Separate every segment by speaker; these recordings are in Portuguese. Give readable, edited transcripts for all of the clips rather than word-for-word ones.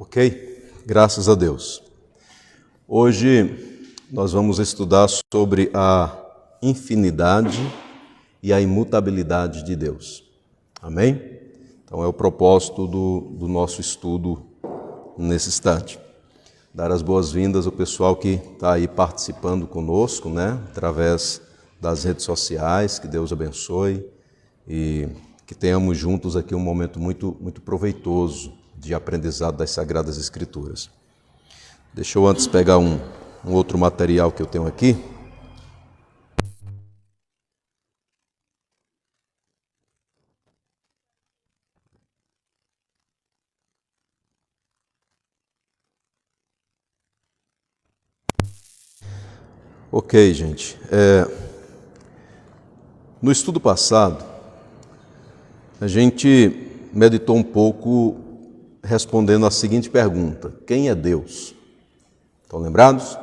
Speaker 1: Ok? Graças a Deus. Hoje nós vamos estudar sobre a infinidade e a imutabilidade de Deus. Amém? Então é o propósito do nosso estudo nesse instante. Dar as boas-vindas ao pessoal que está aí participando conosco, através das redes sociais. Que Deus abençoe e que tenhamos juntos aqui um momento muito proveitoso de aprendizado das Sagradas Escrituras. Deixa eu antes pegar um outro material que eu tenho aqui. Ok, gente. No estudo passado, a gente meditou um pouco respondendo a seguinte pergunta: quem é Deus? Estão lembrados?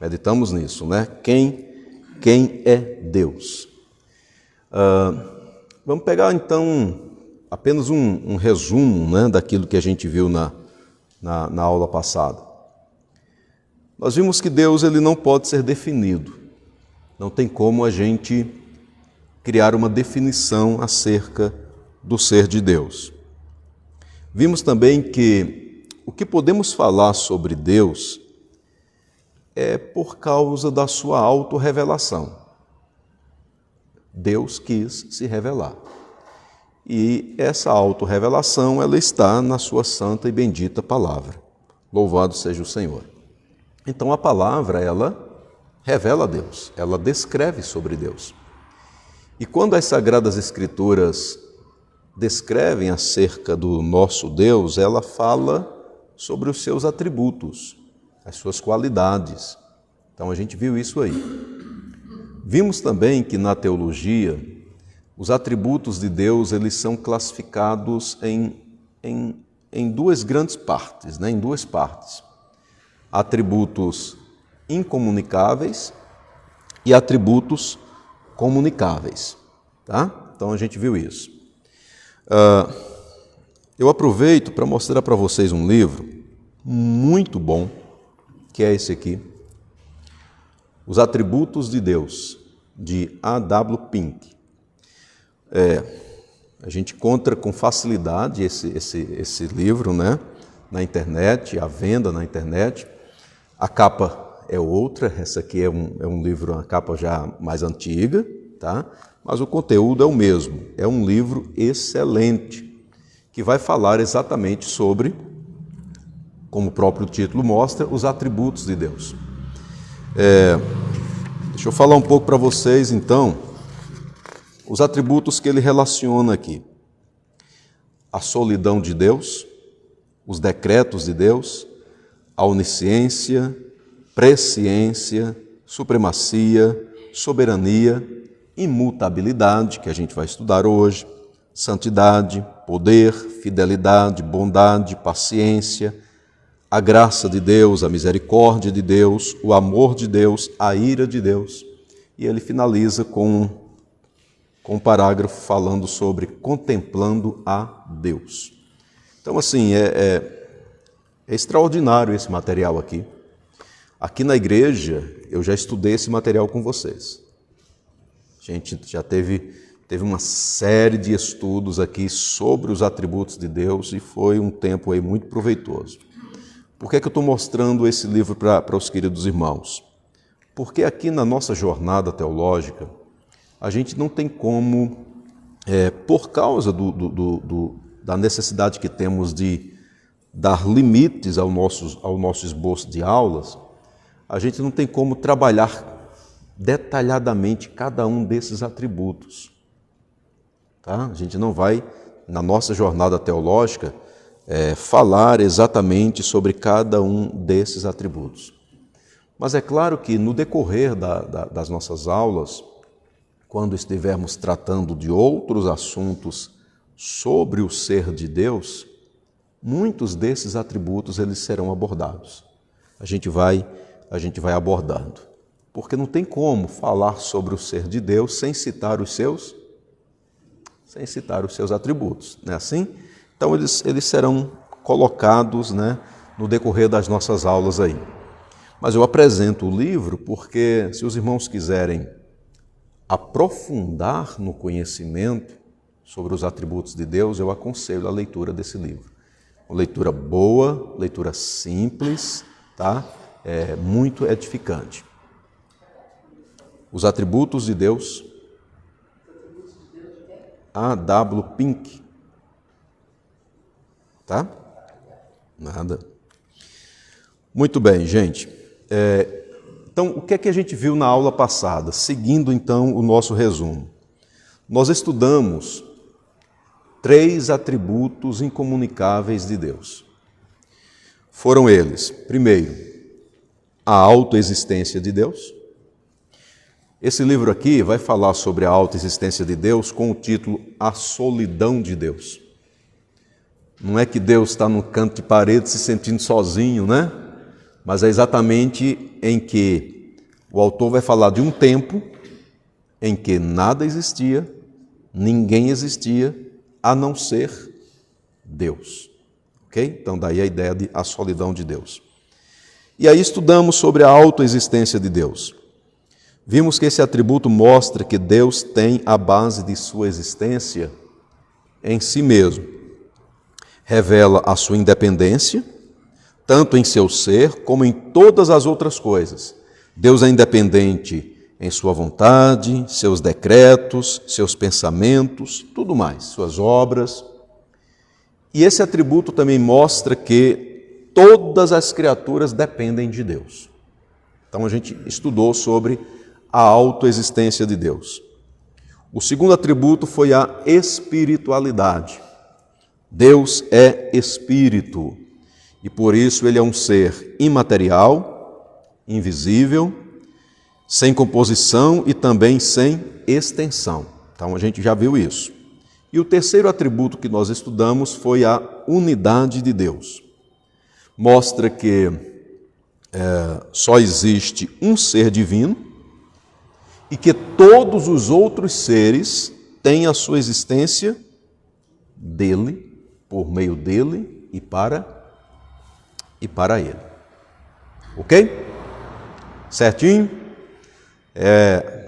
Speaker 1: Meditamos nisso, né? Quem é Deus? Vamos pegar então apenas um resumo, daquilo que a gente viu na aula passada. Nós vimos que Deus ele não pode ser definido. Não tem como a gente criar uma definição acerca do ser de Deus. Vimos também que o que podemos falar sobre Deus é por causa da sua autorrevelação. Deus quis se revelar. E essa autorrevelação, ela está na sua santa e bendita palavra. Louvado seja o Senhor. Então a palavra, ela revela Deus, ela descreve sobre Deus. E quando as Sagradas Escrituras descrevem acerca do nosso Deus, ela fala sobre os seus atributos, as suas qualidades. Então a gente viu isso aí. Vimos também que na teologia, os atributos de Deus eles são classificados em duas grandes partes, em duas partes. Atributos incomunicáveis e atributos comunicáveis. Tá? Então a gente viu isso. Eu aproveito para mostrar para vocês um livro muito bom, que é esse aqui, Os Atributos de Deus, de A.W. Pink. A gente encontra com facilidade esse livro, na internet, à venda na internet. A capa é outra, essa aqui é um livro, uma capa já mais antiga, tá? Mas o conteúdo é o mesmo. É um livro excelente, que vai falar exatamente sobre, como o próprio título mostra, os atributos de Deus. Deixa eu falar um pouco para vocês, então, os atributos que ele relaciona aqui. A solidão de Deus, os decretos de Deus, a onisciência, presciência, supremacia, soberania, imutabilidade, que a gente vai estudar hoje, santidade, poder, fidelidade, bondade, paciência, a graça de Deus, a misericórdia de Deus, o amor de Deus, a ira de Deus. E ele finaliza com um parágrafo falando sobre contemplando a Deus. Então, assim, é extraordinário esse material aqui. Aqui na igreja, eu já estudei esse material com vocês. A gente já teve uma série de estudos aqui sobre os atributos de Deus e foi um tempo aí muito proveitoso. Por que é que eu estou mostrando esse livro para os queridos irmãos? Porque aqui na nossa jornada teológica, a gente não tem como, por causa da necessidade que temos de dar limites ao nosso esboço de aulas, a gente não tem como trabalhar detalhadamente cada um desses atributos. Tá? A gente não vai, na nossa jornada teológica, falar exatamente sobre cada um desses atributos. Mas é claro que no decorrer das nossas aulas, quando estivermos tratando de outros assuntos sobre o ser de Deus, muitos desses atributos eles serão abordados. A gente vai abordando. Porque não tem como falar sobre o ser de Deus sem citar os seus atributos, não é assim? Então eles serão colocados, no decorrer das nossas aulas aí. Mas eu apresento o livro porque, se os irmãos quiserem aprofundar no conhecimento sobre os atributos de Deus, eu aconselho a leitura desse livro. Uma leitura boa, leitura simples, tá? Muito edificante. Os atributos de Deus. A.W. Pink. Tá? Nada. Muito bem, gente. Então, o que é que a gente viu na aula passada? Seguindo, então, o nosso resumo. Nós estudamos 3 atributos incomunicáveis de Deus. Foram eles, primeiro, a autoexistência de Deus. Esse livro aqui vai falar sobre a autoexistência de Deus com o título A Solidão de Deus. Não é que Deus está num canto de parede se sentindo sozinho, Mas é exatamente em que o autor vai falar de um tempo em que nada existia, ninguém existia, a não ser Deus. Ok? Então, daí a ideia de a solidão de Deus. E aí estudamos sobre a autoexistência de Deus. Vimos que esse atributo mostra que Deus tem a base de sua existência em si mesmo. Revela a sua independência, tanto em seu ser como em todas as outras coisas. Deus é independente em sua vontade, seus decretos, seus pensamentos, tudo mais, suas obras. E esse atributo também mostra que todas as criaturas dependem de Deus. Então a gente estudou sobre a autoexistência de Deus. O segundo atributo foi a espiritualidade. Deus é espírito e por isso ele é um ser imaterial, invisível, sem composição e também sem extensão. Então a gente já viu isso. E o terceiro atributo que nós estudamos foi a unidade de Deus. Mostra que só existe um ser divino e que todos os outros seres têm a sua existência dele, por meio dele e para ele. Ok? Certinho?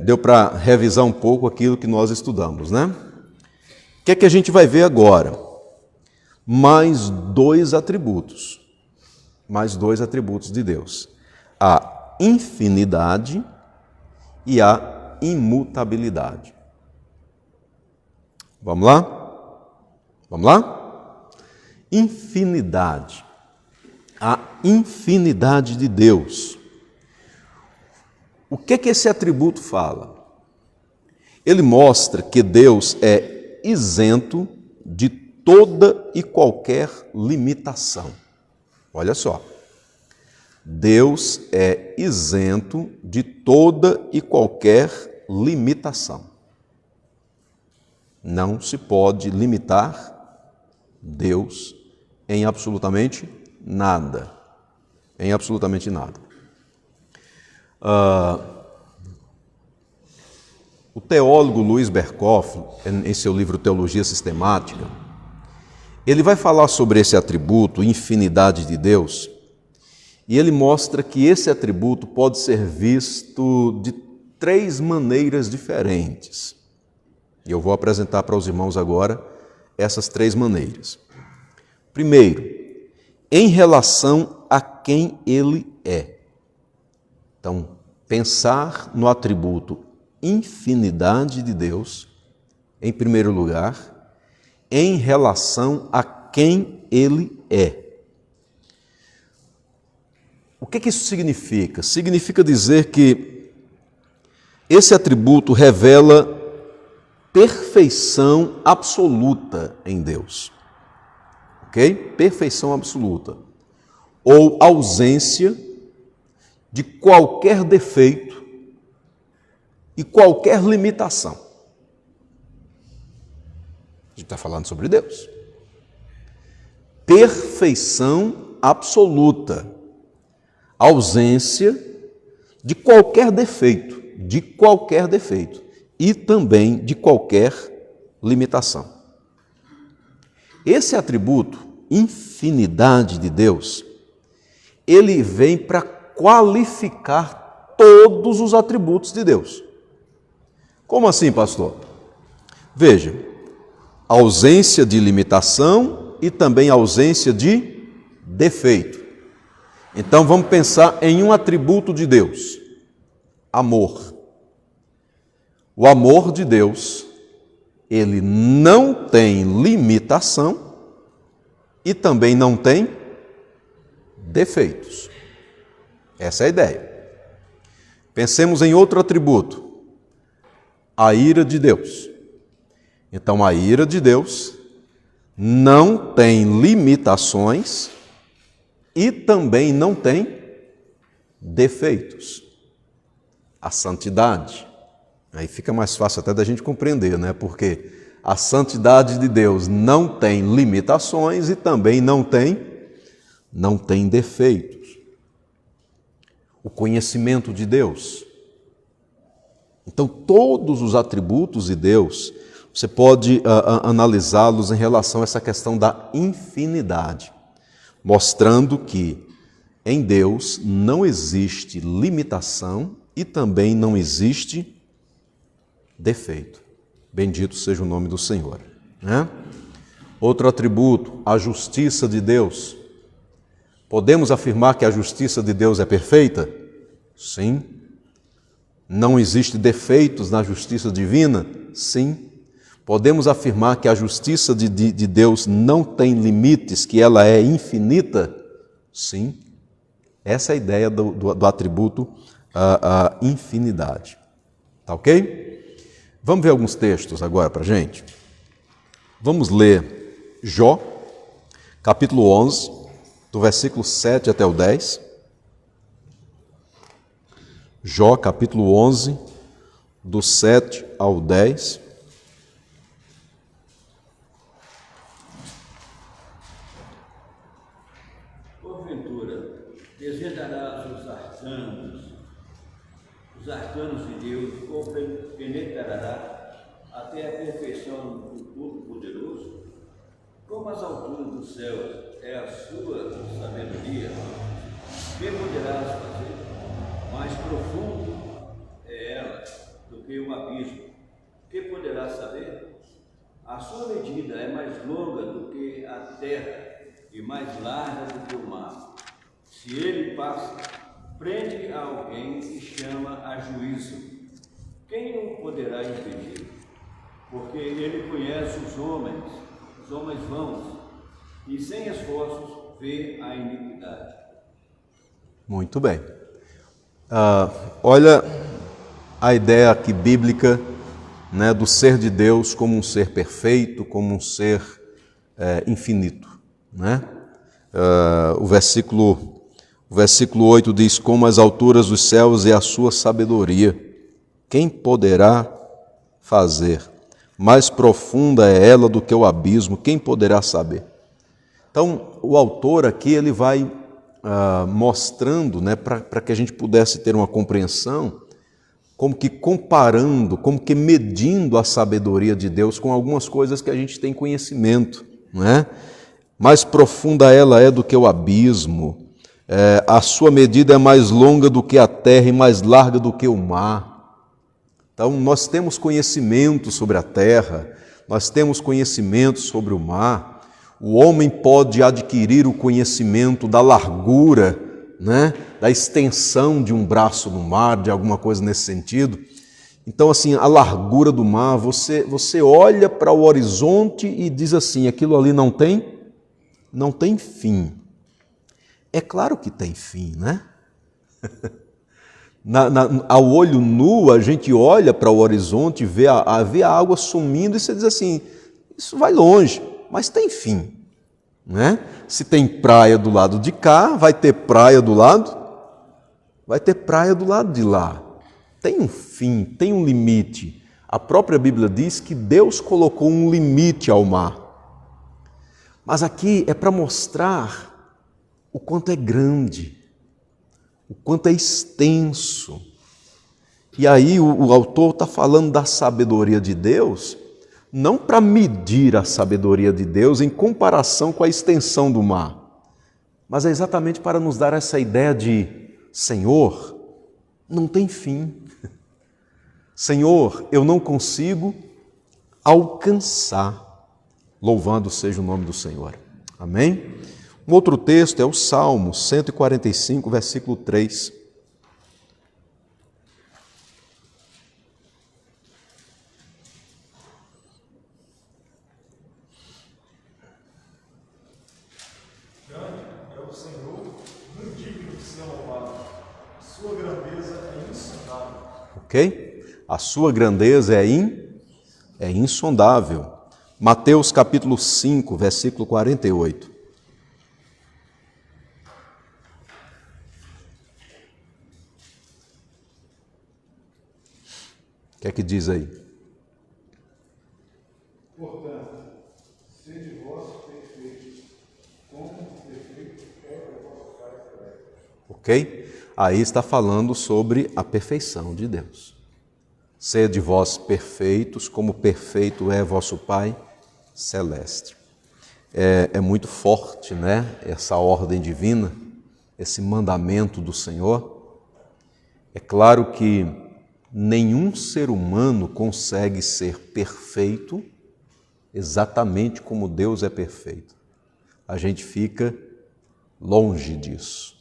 Speaker 1: Deu para revisar um pouco aquilo que nós estudamos, O que é que a gente vai ver agora? Mais 2 atributos. Mais 2 atributos de Deus. A infinidade e a imutabilidade. Vamos lá? Vamos lá? Infinidade. A infinidade de Deus. O que é que esse atributo fala? Ele mostra que Deus é isento de toda e qualquer limitação. Olha só. Deus é isento de toda e qualquer limitação. Não se pode limitar Deus em absolutamente nada. Em absolutamente nada. O teólogo Luiz Berkoff, em seu livro Teologia Sistemática, ele vai falar sobre esse atributo, infinidade de Deus, e ele mostra que esse atributo pode ser visto de 3 maneiras diferentes. E eu vou apresentar para os irmãos agora essas 3 maneiras. Primeiro, em relação a quem ele é. Então, pensar no atributo infinidade de Deus, em primeiro lugar, em relação a quem ele é. O que isso significa? Significa dizer que esse atributo revela perfeição absoluta em Deus. Ok? Perfeição absoluta. Ou ausência de qualquer defeito e qualquer limitação. A gente está falando sobre Deus. Perfeição absoluta. Ausência de qualquer defeito, e também de qualquer limitação. Esse atributo infinidade de Deus, ele vem para qualificar todos os atributos de Deus. Como assim, pastor? Veja, ausência de limitação e também ausência de defeito. Então vamos pensar em um atributo de Deus: amor. O amor de Deus, ele não tem limitação e também não tem defeitos. Essa é a ideia. Pensemos em outro atributo: a ira de Deus. Então, a ira de Deus não tem limitações e também não tem defeitos. A santidade. Aí fica mais fácil até da gente compreender, né? Porque a santidade de Deus não tem limitações e também não tem defeitos. O conhecimento de Deus. Então, todos os atributos de Deus, você pode analisá-los em relação a essa questão da infinidade, mostrando que em Deus não existe limitação e também não existe defeito. Bendito seja o nome do Senhor. Né? Outro atributo, a justiça de Deus. Podemos afirmar que a justiça de Deus é perfeita? Sim. Não existe defeitos na justiça divina? Sim. Podemos afirmar que a justiça de Deus não tem limites, que ela é infinita? Sim. Essa é a ideia do atributo a infinidade. Tá ok? Vamos ver alguns textos agora para a gente. Vamos ler Jó, capítulo 11, do versículo 7 até o 10. Jó, capítulo 11, do 7 ao 10.
Speaker 2: Porventura, desvendarás os arcanos de Deus, ou penetrarás até a perfeição do Todo-Poderoso? Como as alturas dos céus é a sua sabedoria, que poderás fazer? Mais profundo é ela do que o abismo, que poderás saber? A sua medida é mais longa do que a terra e mais larga do que o mar. Se ele passa, prende a alguém e chama a juízo. Quem o poderá impedir? Porque ele conhece os homens vãos, e sem esforços vê a iniquidade.
Speaker 1: Muito bem. Olha a ideia aqui bíblica, né, do ser de Deus como um ser perfeito, como um ser infinito. Né? O versículo 8 diz: como as alturas dos céus é a sua sabedoria, quem poderá fazer? Mais profunda é ela do que o abismo, quem poderá saber? Então, o autor aqui ele vai mostrando, né, para que a gente pudesse ter uma compreensão, como que comparando, como que medindo a sabedoria de Deus com algumas coisas que a gente tem conhecimento. Não é? Mais profunda ela é do que o abismo, a sua medida é mais longa do que a terra e mais larga do que o mar. Então, nós temos conhecimento sobre a terra, nós temos conhecimento sobre o mar. O homem pode adquirir o conhecimento da largura, né, da extensão de um braço no mar, de alguma coisa nesse sentido. Então, assim, a largura do mar, você olha para o horizonte e diz assim: aquilo ali não tem fim. É claro que tem fim, né? Ao olho nu, a gente olha para o horizonte, vê a água sumindo e você diz assim: isso vai longe, mas tem fim. Né? Se tem praia do lado de cá, vai ter praia do lado de lá. Tem um fim, tem um limite. A própria Bíblia diz que Deus colocou um limite ao mar. Mas aqui é para mostrar o quanto é grande, o quanto é extenso. E aí o autor está falando da sabedoria de Deus, não para medir a sabedoria de Deus em comparação com a extensão do mar, mas é exatamente para nos dar essa ideia de: Senhor, não tem fim. Senhor, eu não consigo alcançar. Louvado seja o nome do Senhor. Amém? Um outro texto é o Salmo 145, versículo 3.
Speaker 3: Grande é o Senhor, muito digno de ser louvado. Sua grandeza é insondável.
Speaker 1: Ok? A sua grandeza é insondável. Mateus capítulo 5, versículo 48. O que é que diz aí?
Speaker 3: Portanto, sede vós perfeitos, como perfeito é o vosso Pai celeste.
Speaker 1: Ok? Aí está falando sobre a perfeição de Deus. Sede vós perfeitos, como perfeito é vosso Pai celeste. É muito forte, né? Essa ordem divina, esse mandamento do Senhor. É claro que nenhum ser humano consegue ser perfeito exatamente como Deus é perfeito. A gente fica longe disso,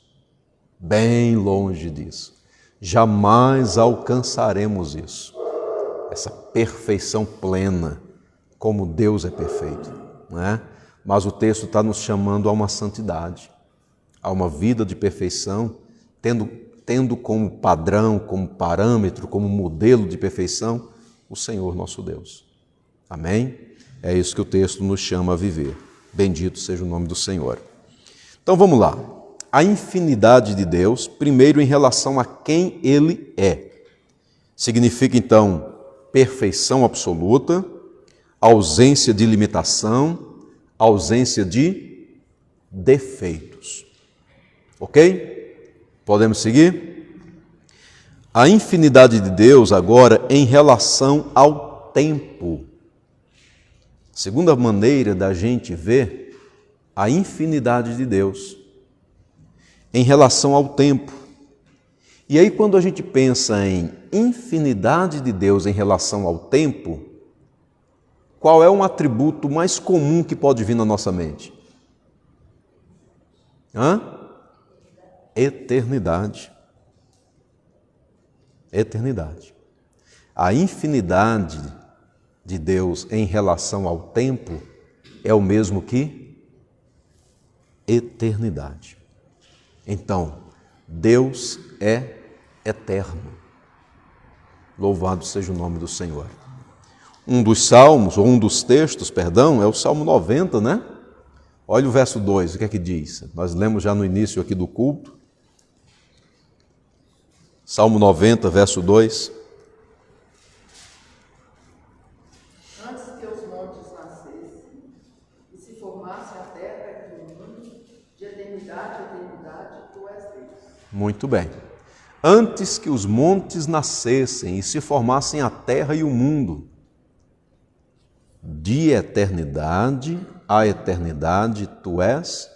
Speaker 1: bem longe disso. Jamais alcançaremos isso, essa perfeição plena, como Deus é perfeito, não é? Mas o texto está nos chamando a uma santidade, a uma vida de perfeição, tendo como padrão, como parâmetro, como modelo de perfeição, o Senhor nosso Deus. Amém? É isso que o texto nos chama a viver. Bendito seja o nome do Senhor. Então vamos lá. A infinidade de Deus, primeiro em relação a quem Ele é. Significa então perfeição absoluta, ausência de limitação, ausência de defeitos. Ok? Podemos seguir? A infinidade de Deus agora em relação ao tempo. Segunda maneira da gente ver a infinidade de Deus em relação ao tempo. E aí, quando a gente pensa em infinidade de Deus em relação ao tempo, qual é um atributo mais comum que pode vir na nossa mente? Eternidade. Eternidade. A infinidade de Deus em relação ao tempo é o mesmo que eternidade. Então, Deus é eterno. Louvado seja o nome do Senhor. Um dos salmos, ou um dos textos, perdão, é o Salmo 90, né? Olha o verso 2, o que é que diz? Nós lemos já no início aqui do culto. Salmo 90, verso 2.
Speaker 4: Antes que os montes nascessem e se formasse a terra e o mundo, de eternidade a eternidade, tu és Deus.
Speaker 1: Muito bem. Antes que os montes nascessem e se formassem a terra e o mundo, de eternidade a eternidade, tu és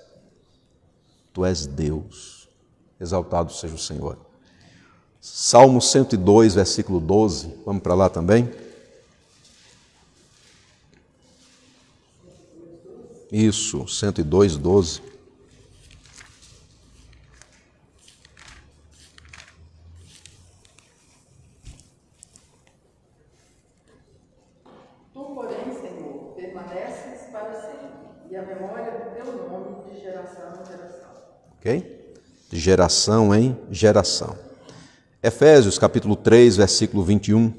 Speaker 1: Deus. Exaltado seja o Senhor. Salmo 102, versículo 12. Vamos para lá também? Isso, 102, 12.
Speaker 4: Tu, porém, Senhor, permaneces para sempre, e a memória do teu nome de geração em geração.
Speaker 1: Ok? De geração em geração. Efésios capítulo 3, versículo 21.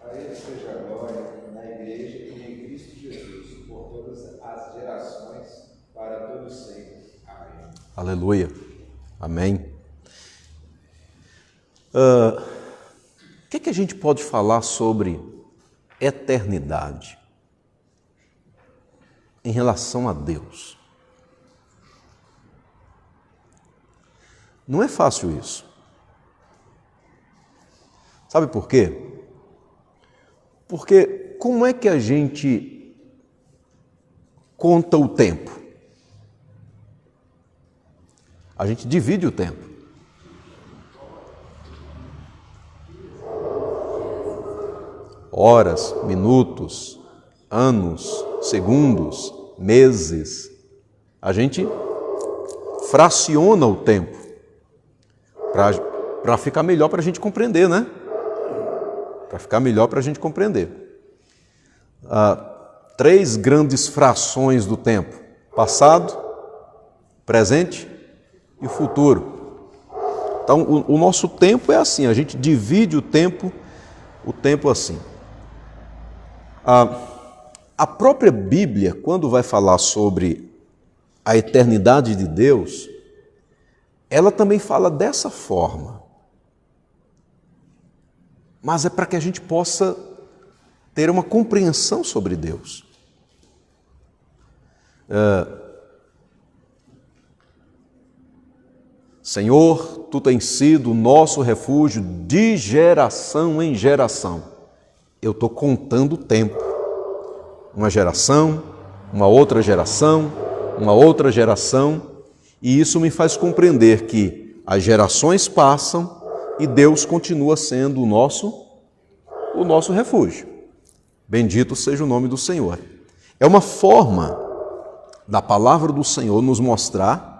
Speaker 5: A Ele seja a glória na Igreja e em Cristo Jesus, por todas as gerações, para todos sempre. Amém.
Speaker 1: Aleluia. Amém. O que a gente pode falar sobre eternidade? em relação a Deus. Não é fácil isso. Sabe por quê? Porque como é que a gente conta o tempo? A gente divide o tempo. Horas, minutos, anos, segundos, meses. A gente fraciona o tempo para ficar melhor para a gente compreender, né? Para ficar melhor para a gente compreender. 3 grandes frações do tempo: passado, presente e futuro. Então, o nosso tempo é assim, a gente divide o tempo assim. A própria Bíblia, quando vai falar sobre a eternidade de Deus, ela também fala dessa forma. Mas é para que a gente possa ter uma compreensão sobre Deus. Senhor, Tu tens sido o nosso refúgio de geração em geração. Eu estou contando o tempo. Uma geração, uma outra geração, uma outra geração, e isso me faz compreender que as gerações passam e Deus continua sendo o nosso refúgio. Bendito seja o nome do Senhor. É uma forma da palavra do Senhor nos mostrar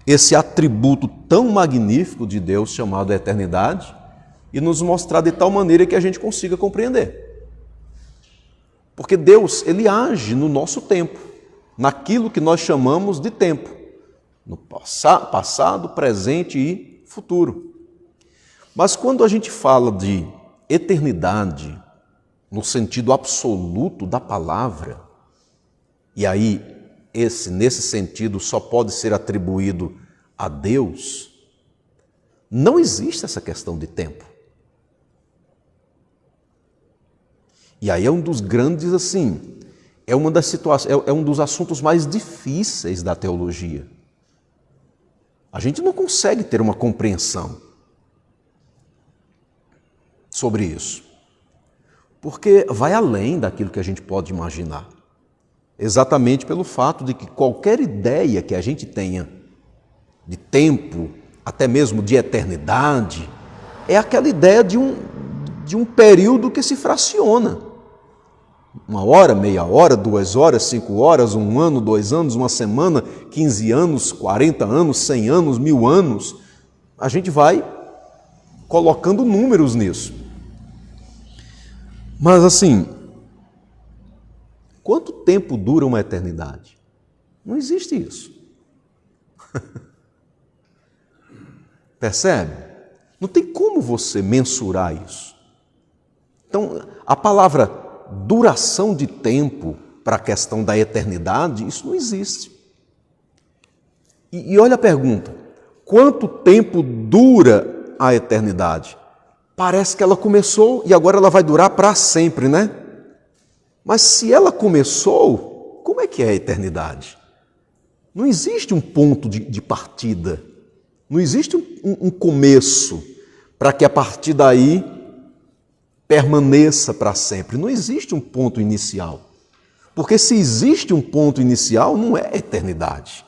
Speaker 1: esse atributo tão magnífico de Deus chamado eternidade e nos mostrar de tal maneira que a gente consiga compreender. Porque Deus, Ele age no nosso tempo, naquilo que nós chamamos de tempo, no passado, presente e futuro. Mas quando a gente fala de eternidade, no sentido absoluto da palavra, e aí nesse sentido só pode ser atribuído a Deus, não existe essa questão de tempo. E aí é um dos grandes, assim, é uma das situações, é um dos assuntos mais difíceis da teologia. A gente não consegue ter uma compreensão sobre isso, porque vai além daquilo que a gente pode imaginar. Exatamente pelo fato de que qualquer ideia que a gente tenha de tempo, até mesmo de eternidade, é aquela ideia de um período que se fraciona. 1 hora, meia hora, 2 horas, 5 horas, 1 ano, 2 anos, 1 semana, 15 anos, 40 anos, 100 anos, 1000 anos. A gente vai colocando números nisso. Mas assim, quanto tempo dura uma eternidade? Não existe isso. Percebe? Não tem como você mensurar isso. Então, a palavra duração de tempo para a questão da eternidade, isso não existe. E olha a pergunta: quanto tempo dura a eternidade? Parece que ela começou e agora ela vai durar para sempre, né? Mas se ela começou, como é que é a eternidade? Não existe um ponto de partida, não existe um começo para que a partir daí permaneça para sempre. Não existe um ponto inicial. Porque se existe um ponto inicial, não é eternidade.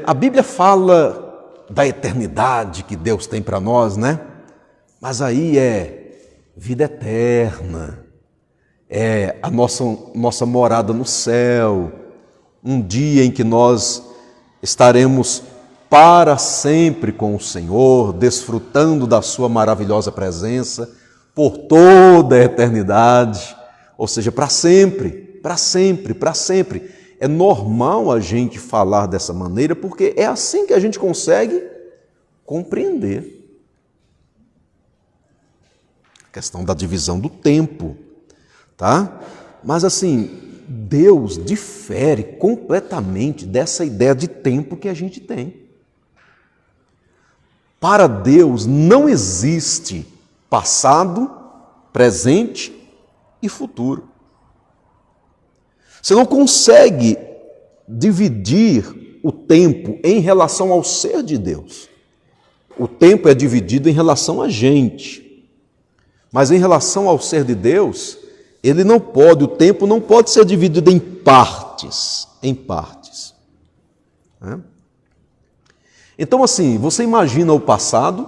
Speaker 1: A Bíblia fala da eternidade que Deus tem para nós, né? Mas aí é vida eterna, é a nossa morada no céu, um dia em que nós estaremos para sempre com o Senhor, desfrutando da sua maravilhosa presença por toda a eternidade, ou seja, para sempre, para sempre, para sempre. É normal a gente falar dessa maneira, porque é assim que a gente consegue compreender a questão da divisão do tempo, tá? Mas assim, Deus difere completamente dessa ideia de tempo que a gente tem. Para Deus não existe passado, presente e futuro. Você não consegue dividir o tempo em relação ao ser de Deus. O tempo é dividido em relação a gente. Mas em relação ao ser de Deus, o tempo não pode ser dividido em partes. Então, assim, você imagina o passado,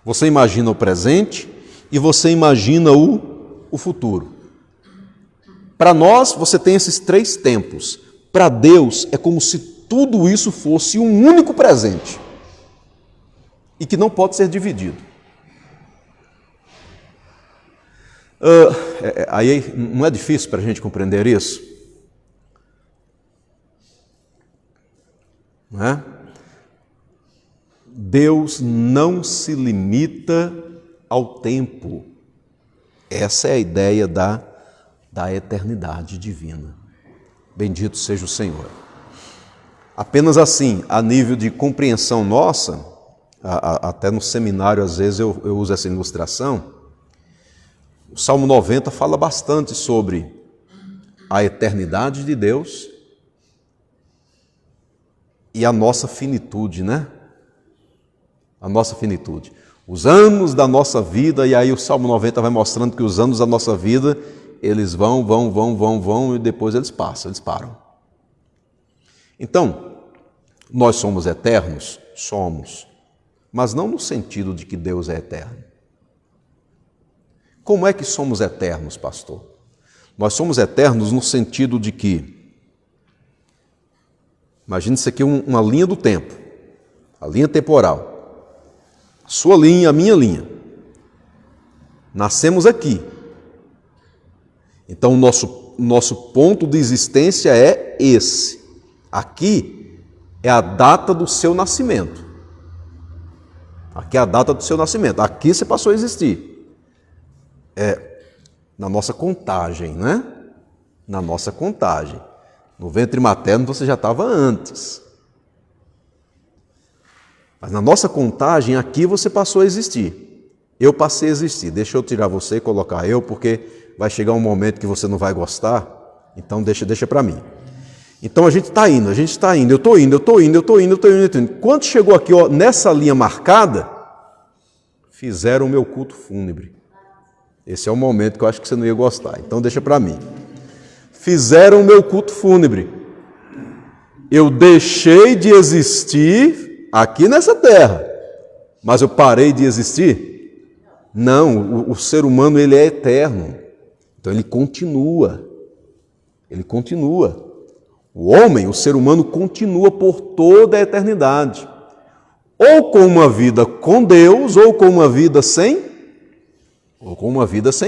Speaker 1: você imagina o presente e você imagina o futuro. Para nós, você tem esses 3 tempos. Para Deus, é como se tudo isso fosse um único presente e que não pode ser dividido. Aí não é difícil para a gente compreender isso? Não é? Deus não se limita ao tempo. Essa é a ideia da eternidade divina. Bendito seja o Senhor. Apenas assim, a nível de compreensão nossa, até no seminário às vezes eu uso essa ilustração, o Salmo 90 fala bastante sobre a eternidade de Deus e a nossa finitude, né? A nossa finitude. Os anos da nossa vida, e aí o Salmo 90 vai mostrando que os anos da nossa vida, eles vão, e depois eles param. Então, nós somos eternos? Somos. Mas não no sentido de que Deus é eterno. Como é que somos eternos, pastor? Nós somos eternos no sentido de que, imagine isso aqui uma linha do tempo, a linha temporal. Sua linha, a minha linha. Nascemos aqui. Então, o nosso ponto de existência é esse. Aqui é a data do seu nascimento. Aqui é a data do seu nascimento. Aqui você passou a existir. Na nossa contagem, né? Na nossa contagem. No ventre materno você já estava antes. Mas na nossa contagem, aqui você passou a existir. Eu passei a existir. Deixa eu tirar você e colocar eu, porque vai chegar um momento que você não vai gostar. Então deixa para mim. Então a gente está indo. Eu estou indo. Quando chegou aqui, ó, nessa linha marcada, fizeram o meu culto fúnebre. Esse é o momento que eu acho que você não ia gostar. Então deixa para mim. Fizeram o meu culto fúnebre. Eu deixei de existir aqui nessa terra, mas eu parei de existir? Não, o ser humano ele é eterno, então ele continua. O homem, o ser humano continua por toda a eternidade, ou com uma vida com Deus, ou com uma vida sem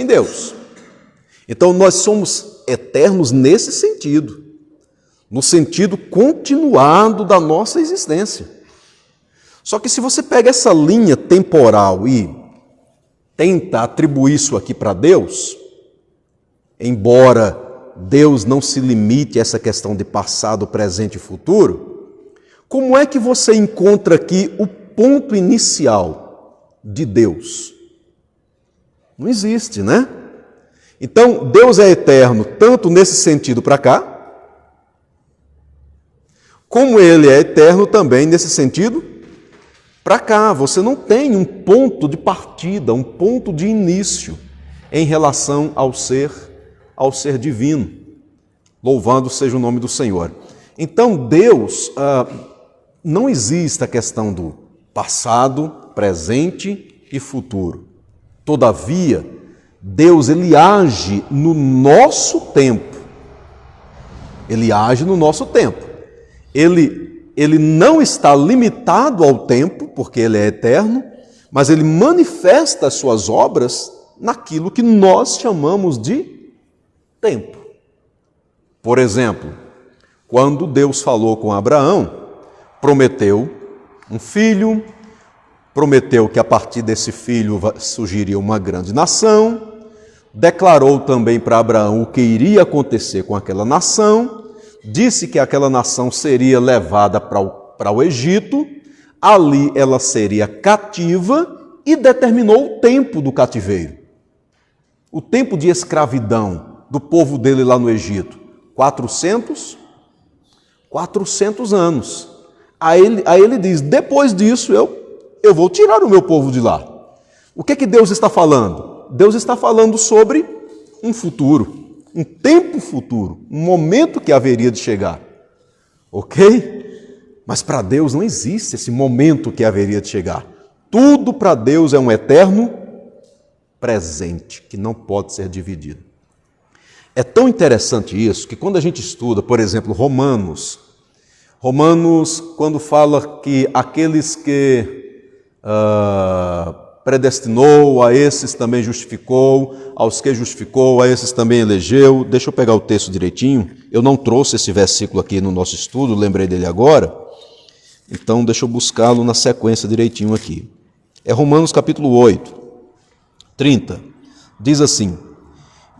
Speaker 1: Deus. Então nós somos eternos nesse sentido, no sentido continuado da nossa existência. Só que se você pega essa linha temporal e tenta atribuir isso aqui para Deus, embora Deus não se limite a essa questão de passado, presente e futuro, como é que você encontra aqui o ponto inicial de Deus? Não existe, né? Então, Deus é eterno tanto nesse sentido para cá, como Ele é eterno também nesse sentido para cá. Você não tem um ponto de partida, um ponto de início em relação ao ser divino. Louvado seja o nome do Senhor. Então, Deus, não existe a questão do passado, presente e futuro. Todavia, Deus, ele age no nosso tempo. Ele age no nosso tempo. Ele não está limitado ao tempo, porque ele é eterno, mas ele manifesta as suas obras naquilo que nós chamamos de tempo. Por exemplo, quando Deus falou com Abraão, prometeu um filho, prometeu que a partir desse filho surgiria uma grande nação, declarou também para Abraão o que iria acontecer com aquela nação, disse que aquela nação seria levada para o Egito, ali ela seria cativa e determinou o tempo do cativeiro. O tempo de escravidão do povo dele lá no Egito. 400 anos. Aí ele diz, depois disso eu vou tirar o meu povo de lá. O que é que Deus está falando? Deus está falando sobre um futuro, um tempo futuro, um momento que haveria de chegar. Ok? Mas para Deus não existe esse momento que haveria de chegar. Tudo para Deus é um eterno presente, que não pode ser dividido. É tão interessante isso, que quando a gente estuda, por exemplo, Romanos, quando fala que aqueles que predestinou, a esses também justificou, aos que justificou, a esses também elegeu. Deixa eu pegar o texto direitinho. Eu não trouxe esse versículo aqui no nosso estudo, lembrei dele agora. Então, deixa eu buscá-lo na sequência direitinho aqui. É Romanos capítulo 8, 30. Diz assim: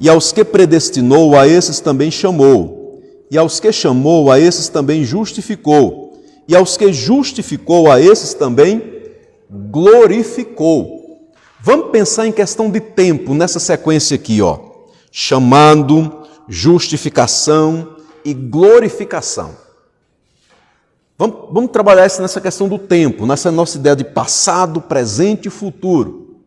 Speaker 1: e aos que predestinou, a esses também chamou. E aos que chamou, a esses também justificou. E aos que justificou, a esses também glorificou. Vamos pensar em questão de tempo nessa sequência aqui, ó. Chamando, justificação e glorificação. Vamos trabalhar isso nessa questão do tempo, nessa nossa ideia de passado, presente e futuro.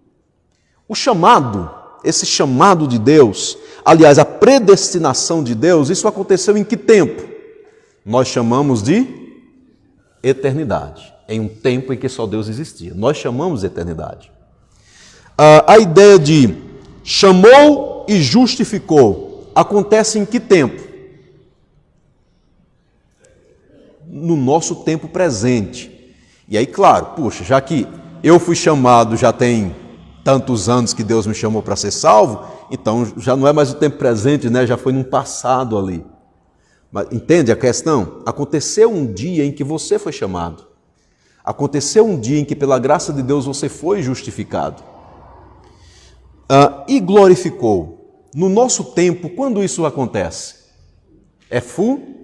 Speaker 1: O chamado, esse chamado de Deus, aliás, a predestinação de Deus, isso aconteceu em que tempo? Nós chamamos de eternidade, em um tempo em que só Deus existia. Nós chamamos de eternidade. A ideia de chamou e justificou acontece em que tempo? No nosso tempo presente. E aí, claro, puxa, já que eu fui chamado, já tem tantos anos que Deus me chamou para ser salvo, então já não é mais o tempo presente, né? Já foi num passado ali. Mas entende a questão? Aconteceu um dia em que você foi chamado. Aconteceu um dia em que, pela graça de Deus, você foi justificado. E glorificou. No nosso tempo, quando isso acontece? É futuro.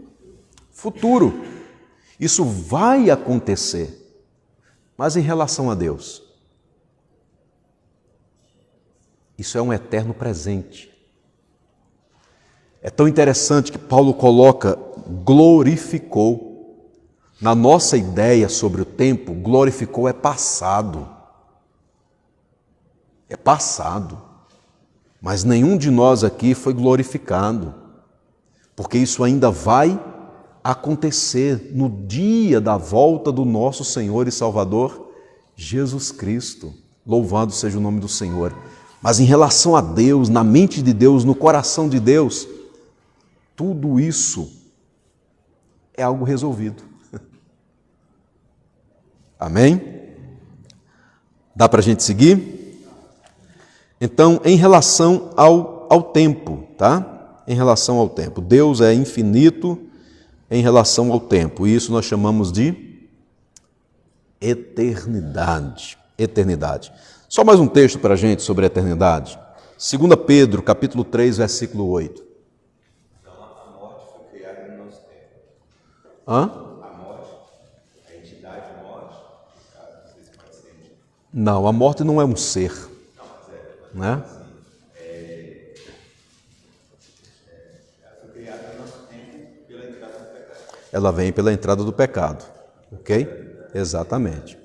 Speaker 1: Isso vai acontecer. Mas em relação a Deus, isso é um eterno presente. É tão interessante que Paulo coloca glorificou. Na nossa ideia sobre o tempo, glorificou é passado. É passado. Mas nenhum de nós aqui foi glorificado, porque isso ainda vai acontecer no dia da volta do nosso Senhor e Salvador, Jesus Cristo. Louvado seja o nome do Senhor. Mas em relação a Deus, na mente de Deus, no coração de Deus, tudo isso é algo resolvido. Amém? Dá para a gente seguir? Então, em relação ao tempo, tá? Em relação ao tempo. Deus é infinito em relação ao tempo. E isso nós chamamos de eternidade. Eternidade. Só mais um texto para a gente sobre a eternidade. 2 Pedro, capítulo 3, versículo 8.
Speaker 5: Então, a morte foi criada no nosso tempo.
Speaker 1: Hã?
Speaker 5: A morte, a entidade morte, não sei se pode ser.
Speaker 1: Não, a morte não é um ser.
Speaker 5: Não, mas
Speaker 1: Né?
Speaker 5: ela foi criada no nosso tempo pela entrada do pecado.
Speaker 1: Ela vem pela entrada do pecado. Ok? Exatamente.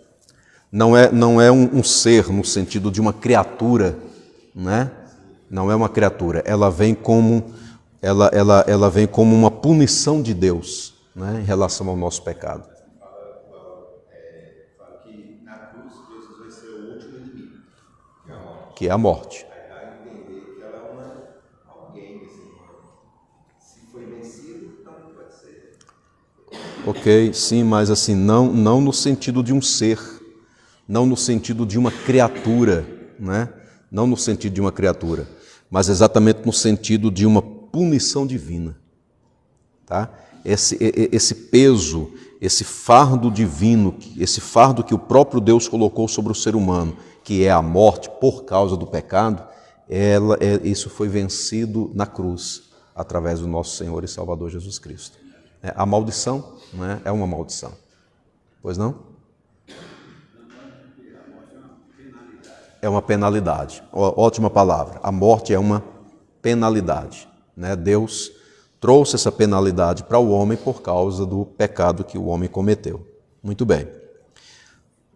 Speaker 1: Não é um ser no sentido de uma criatura, né? Não é uma criatura. Ela vem como uma punição de Deus, né? Em relação ao nosso pecado.
Speaker 5: Fala que na cruz Deus usou esse o último inimigo, que é a morte.
Speaker 1: Que é a morte.
Speaker 5: Aí dá a entender que ela é alguém, assim, se foi vencido, então não pode ser.
Speaker 1: Ok, sim, mas assim, não no sentido de um ser, não no sentido de uma criatura, né? Não no sentido de uma criatura, mas exatamente no sentido de uma punição divina, tá? Esse peso, esse fardo divino, esse fardo que o próprio Deus colocou sobre o ser humano, que é a morte por causa do pecado, isso foi vencido na cruz, através do nosso Senhor e Salvador Jesus Cristo. A maldição, né, é uma maldição. Pois não? É uma penalidade. Ótima palavra. A morte é uma penalidade, né? Deus trouxe essa penalidade para o homem por causa do pecado que o homem cometeu. Muito bem.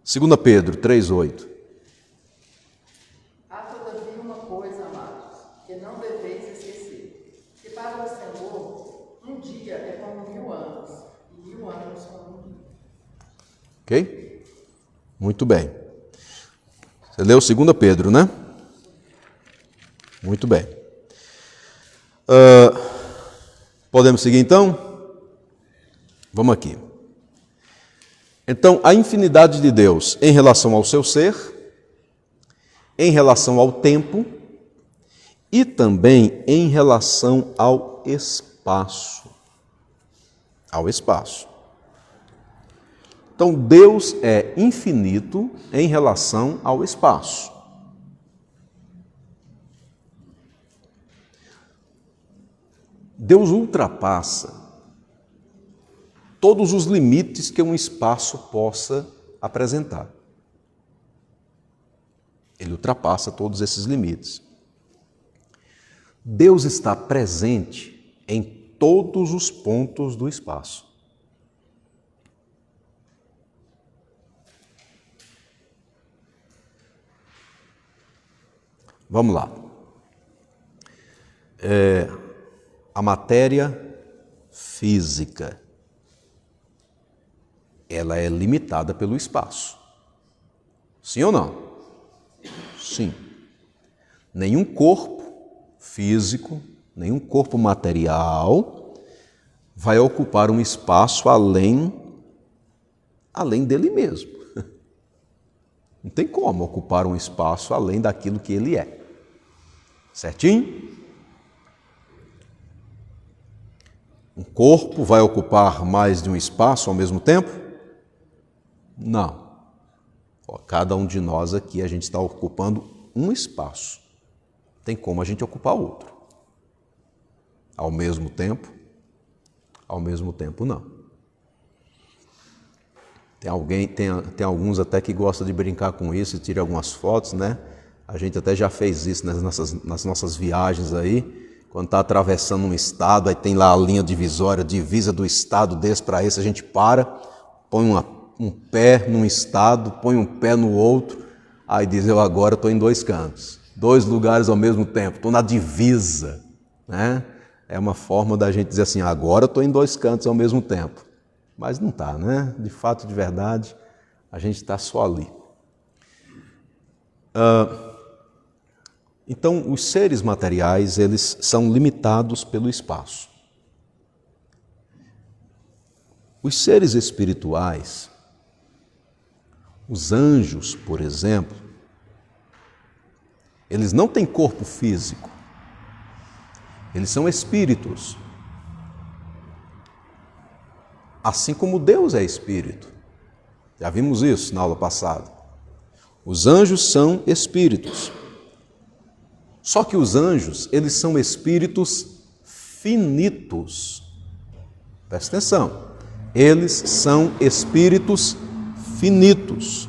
Speaker 1: 2 Pedro 3,8.
Speaker 4: Há todavia uma coisa, amados, que não deveis esquecer, que para o Senhor um dia é como 1000 anos, e 1000 anos como um dia.
Speaker 1: Ok? Muito bem. Você leu 2 Pedro, né? Muito bem. Podemos seguir então? Vamos aqui. Então, a infinidade de Deus em relação ao seu ser, em relação ao tempo e também em relação ao espaço. Ao espaço. Então, Deus é infinito em relação ao espaço. Deus ultrapassa todos os limites que um espaço possa apresentar. Ele ultrapassa todos esses limites. Deus está presente em todos os pontos do espaço. Vamos lá. A matéria física, ela é limitada pelo espaço. Sim ou não? Sim. Nenhum corpo físico, nenhum corpo material vai ocupar um espaço além dele mesmo. Não tem como ocupar um espaço além daquilo que ele é. Certinho? Um corpo vai ocupar mais de um espaço ao mesmo tempo? Não. Cada um de nós aqui, a gente está ocupando um espaço. Tem como a gente ocupar outro. Ao mesmo tempo? Ao mesmo tempo, não. Tem alguns até que gostam de brincar com isso e tiram algumas fotos, né? A gente até já fez isso nas nossas viagens aí. Quando está atravessando um estado, aí tem lá a linha divisória, divisa do estado desse para esse, a gente para, põe um pé num estado, põe um pé no outro, aí diz, eu agora estou em 2 cantos, 2 lugares ao mesmo tempo, estou na divisa, né? É uma forma da gente dizer assim, agora estou em 2 cantos ao mesmo tempo. Mas não está, né? De fato, de verdade, a gente está só ali. Então, os seres materiais, eles são limitados pelo espaço. Os seres espirituais, os anjos, por exemplo, eles não têm corpo físico. Eles são espíritos. Assim como Deus é espírito. Já vimos isso na aula passada. Os anjos são espíritos. Só que os anjos, eles são espíritos finitos. Presta atenção. Eles são espíritos finitos.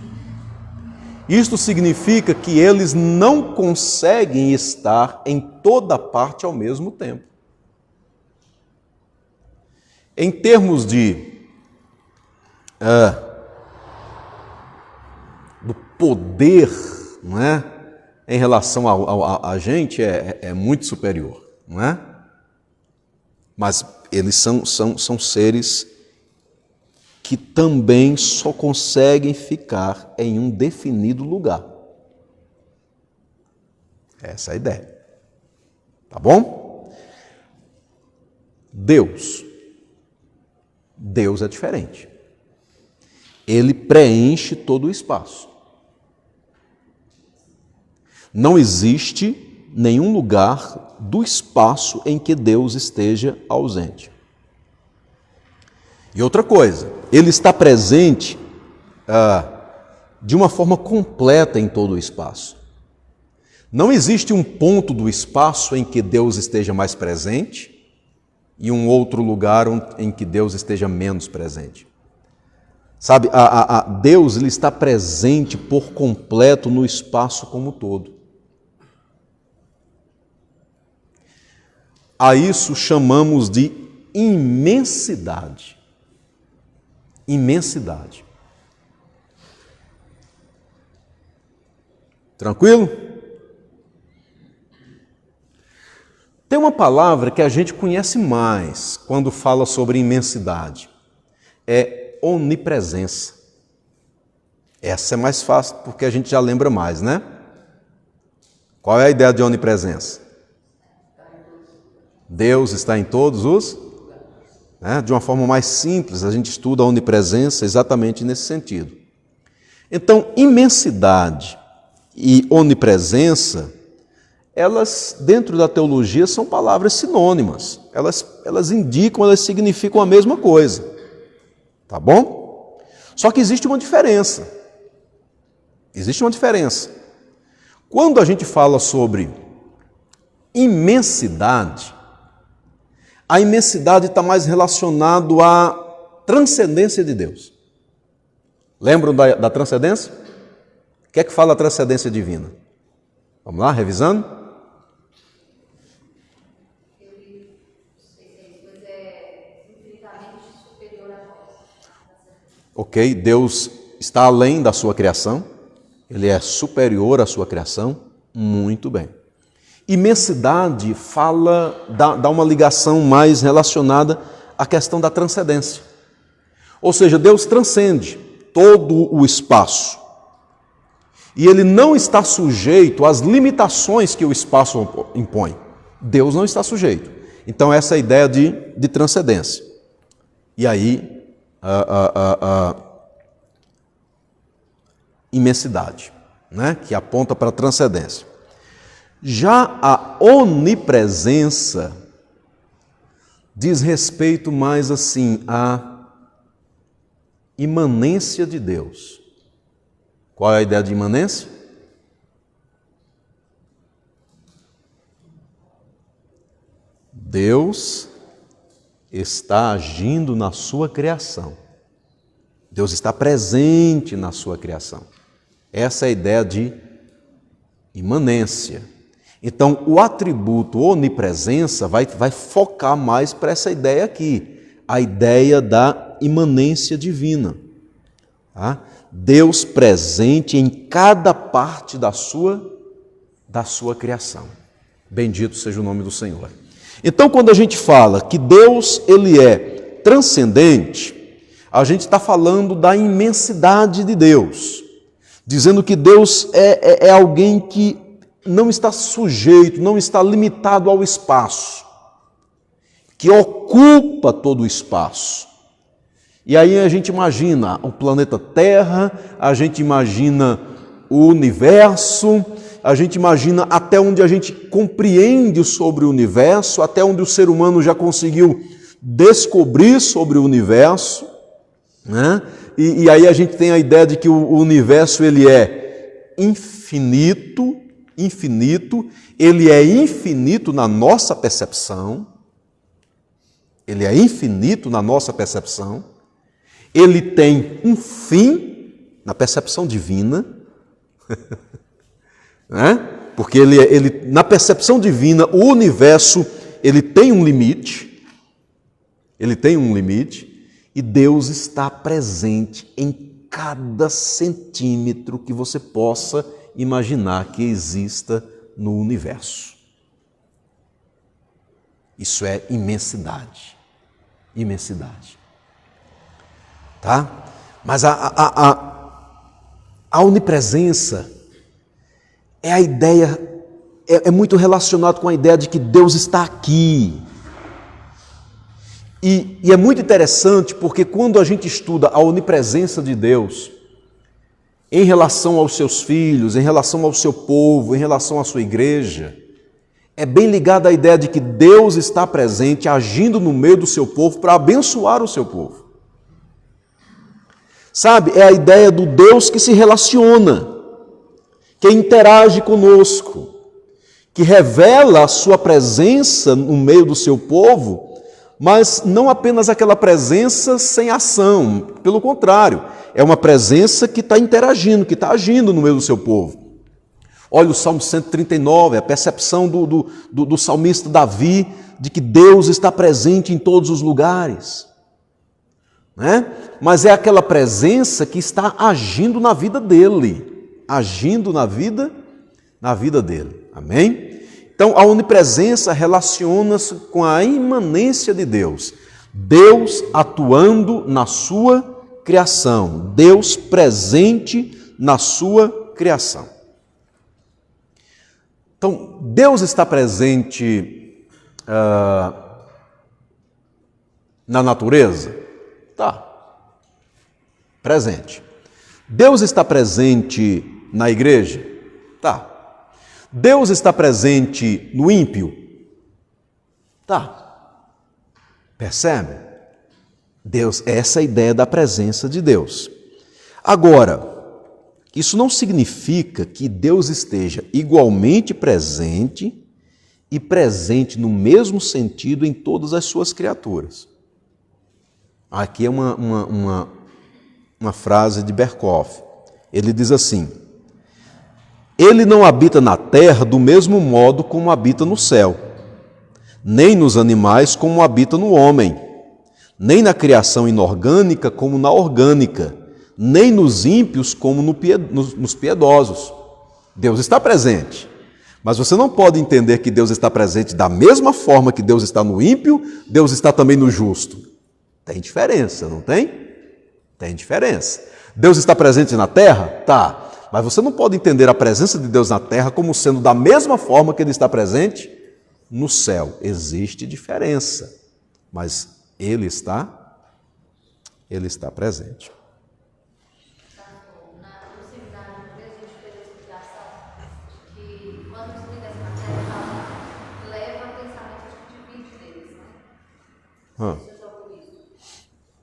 Speaker 1: Isto significa que eles não conseguem estar em toda parte ao mesmo tempo. Em termos do poder, não é? Em relação a gente, é muito superior, não é? Mas eles são seres que também só conseguem ficar em um definido lugar. Essa é a ideia. Tá bom? Deus é diferente. Ele preenche todo o espaço. Não existe nenhum lugar do espaço em que Deus esteja ausente. E outra coisa, Ele está presente de uma forma completa em todo o espaço. Não existe um ponto do espaço em que Deus esteja mais presente e um outro lugar em que Deus esteja menos presente. Sabe, Deus ele está presente por completo no espaço como um todo. A isso chamamos de imensidade. Imensidade. Tranquilo? Tem uma palavra que a gente conhece mais quando fala sobre imensidade. É onipresença. Essa é mais fácil porque a gente já lembra mais, né? Qual é a ideia de onipresença? Deus está em todos os... De uma forma mais simples, a gente estuda a onipresença exatamente nesse sentido. Então, imensidade e onipresença, elas, dentro da teologia, são palavras sinônimas. Elas indicam, elas significam a mesma coisa. Tá bom? Só que existe uma diferença. Existe uma diferença. Quando a gente fala sobre imensidade, a imensidade está mais relacionado à transcendência de Deus. Lembram da transcendência? O que é que fala a transcendência divina? Vamos lá, revisando? Ok, Deus está além da sua criação, Ele é superior à sua criação, muito bem. Imensidade dá uma ligação mais relacionada à questão da transcendência. Ou seja, Deus transcende todo o espaço. E Ele não está sujeito às limitações que o espaço impõe. Deus não está sujeito. Então essa é a ideia de transcendência. E aí, imensidade, né? Que aponta para a transcendência. Já a onipresença diz respeito mais assim à imanência de Deus. Qual é a ideia de imanência? Deus está agindo na sua criação. Deus está presente na sua criação. Essa é a ideia de imanência. Então, o atributo onipresença vai focar mais para essa ideia aqui, a ideia da imanência divina. Tá? Deus presente em cada parte da sua criação. Bendito seja o nome do Senhor. Então, quando a gente fala que Deus ele é transcendente, a gente está falando da imensidade de Deus, dizendo que Deus é alguém que não está sujeito, não está limitado ao espaço, que ocupa todo o espaço. E aí a gente imagina o planeta Terra, a gente imagina o universo, a gente imagina até onde a gente compreende sobre o universo, até onde o ser humano já conseguiu descobrir sobre o universo, né? E aí a gente tem a ideia de que o universo ele é infinito, ele é infinito na nossa percepção, ele é infinito na nossa percepção, ele tem um fim na percepção divina, né? Porque na percepção divina, o universo ele tem um limite, e Deus está presente em cada centímetro que você possa imaginar que exista no universo. Isso é imensidade. Imensidade. Tá? Mas a onipresença é a ideia, é muito relacionado com a ideia de que Deus está aqui. E é muito interessante porque quando a gente estuda a onipresença de Deus, em relação aos seus filhos, em relação ao seu povo, em relação à sua igreja, é bem ligado à ideia de que Deus está presente, agindo no meio do seu povo para abençoar o seu povo. Sabe, é a ideia do Deus que se relaciona, que interage conosco, que revela a sua presença no meio do seu povo, mas não apenas aquela presença sem ação, pelo contrário, é uma presença que está interagindo, que está agindo no meio do seu povo. Olha o Salmo 139, a percepção do salmista Davi de que Deus está presente em todos os lugares, né? Mas é aquela presença que está agindo na vida dele, agindo na vida dele, amém? Então, a onipresença relaciona-se com a imanência de Deus, Deus atuando na sua criação, Deus presente na sua criação. Então, Deus está presente na natureza? Tá, presente. Deus está presente na igreja? Tá. Deus está presente no ímpio? Tá. Percebe? Deus, essa é a ideia da presença de Deus. Agora, isso não significa que Deus esteja igualmente presente e presente no mesmo sentido em todas as suas criaturas. Aqui é uma frase de Berkhoff. Ele diz assim: Ele não habita na terra do mesmo modo como habita no céu, nem nos animais como habita no homem, nem na criação inorgânica como na orgânica, nem nos ímpios como nos piedosos. Deus está presente, mas você não pode entender que Deus está presente da mesma forma que Deus está no ímpio, Deus está também no justo. Tem diferença, não tem? Tem diferença. Deus está presente na terra? Tá. Mas você não pode entender a presença de Deus na terra como sendo da mesma forma que Ele está presente no céu. Existe diferença, mas Ele está presente.
Speaker 6: Na proximidade, uma vez a gente fez a explicação que quando os líderes na terra leva pensamento de vídeo deles, né?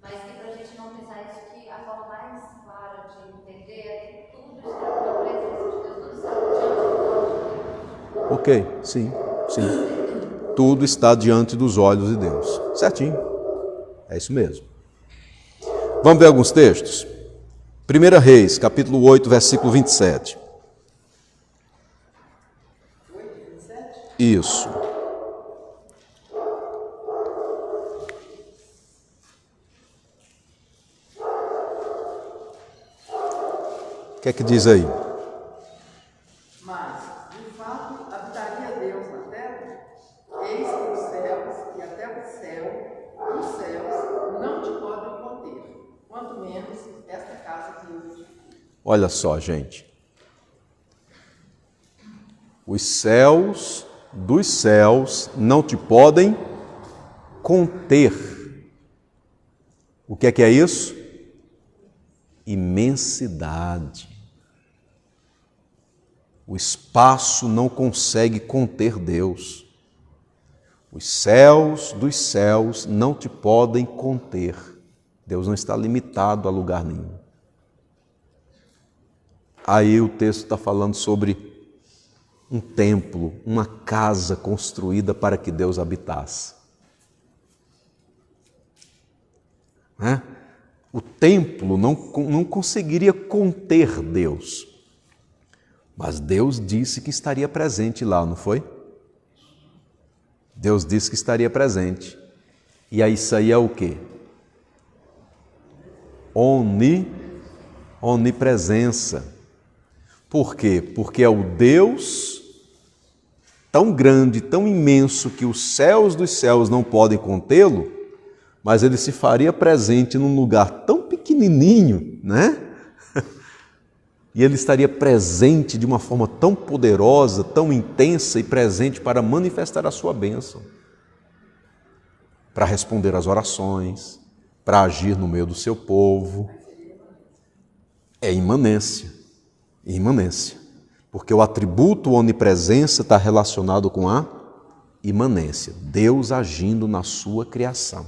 Speaker 6: Mas que para a gente não pensar isso, que a forma mais clara de entender é que tudo está na presença de Deus, tudo está diante de Deus.
Speaker 1: Ok, sim. Tudo está diante dos olhos de Deus. Certinho. É isso mesmo. Vamos ver alguns textos? 1 Reis, capítulo 8, versículo 27.
Speaker 4: 8, 27?
Speaker 1: Isso. O que é que diz aí?
Speaker 4: Mas, de fato, habitaria Deus na terra? Eis que os céus e até o céu dos céus não te podem conter, quanto menos esta casa que eu edifico.
Speaker 1: Olha só, gente. Os céus dos céus não te podem conter. O que é isso? Imensidade. O espaço não consegue conter Deus. Os céus dos céus não te podem conter. Deus não está limitado a lugar nenhum. Aí o texto está falando sobre um templo, uma casa construída para que Deus habitasse. O templo não conseguiria conter Deus. Mas Deus disse que estaria presente lá, não foi? Deus disse que estaria presente. E aí isso aí é o quê? Onipresença. Por quê? Porque é o Deus tão grande, tão imenso, que os céus dos céus não podem contê-lo, mas ele se faria presente num lugar tão pequenininho, né? E ele estaria presente de uma forma tão poderosa, tão intensa e presente para manifestar a sua bênção, para responder às orações, para agir no meio do seu povo. É imanência, porque o atributo onipresença está relacionado com a imanência, Deus agindo na sua criação.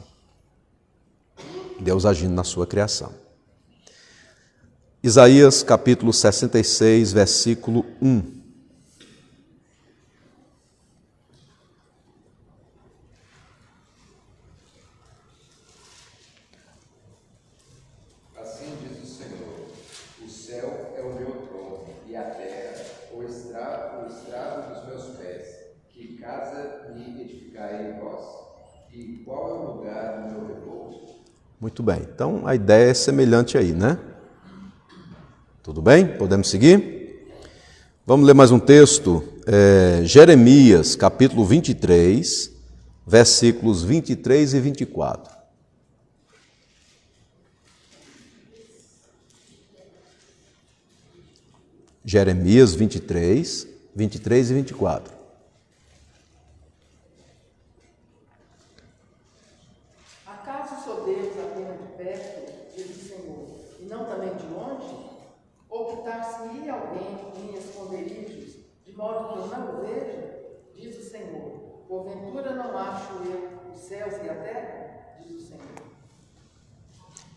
Speaker 1: Deus agindo na sua criação. Isaías capítulo 66, versículo 1.
Speaker 5: Assim diz o Senhor: o céu é o meu trono, e a terra o estrado dos meus pés. Que casa me edificai vós? E qual é o lugar do meu repouso?
Speaker 1: Muito bem, então a ideia é semelhante aí, né? Tudo bem? Podemos seguir? Vamos ler mais um texto, Jeremias, capítulo 23, versículos 23 e 24. Jeremias 23, 23 e 24.
Speaker 4: Acaso sou Deus apenas de perto, diz o Senhor, e não também de longe? Ocultar-se-ia alguém em minhas esconderijos, de modo que eu não o veja? Diz o Senhor. Porventura não acho eu os céus e a terra? Diz o Senhor.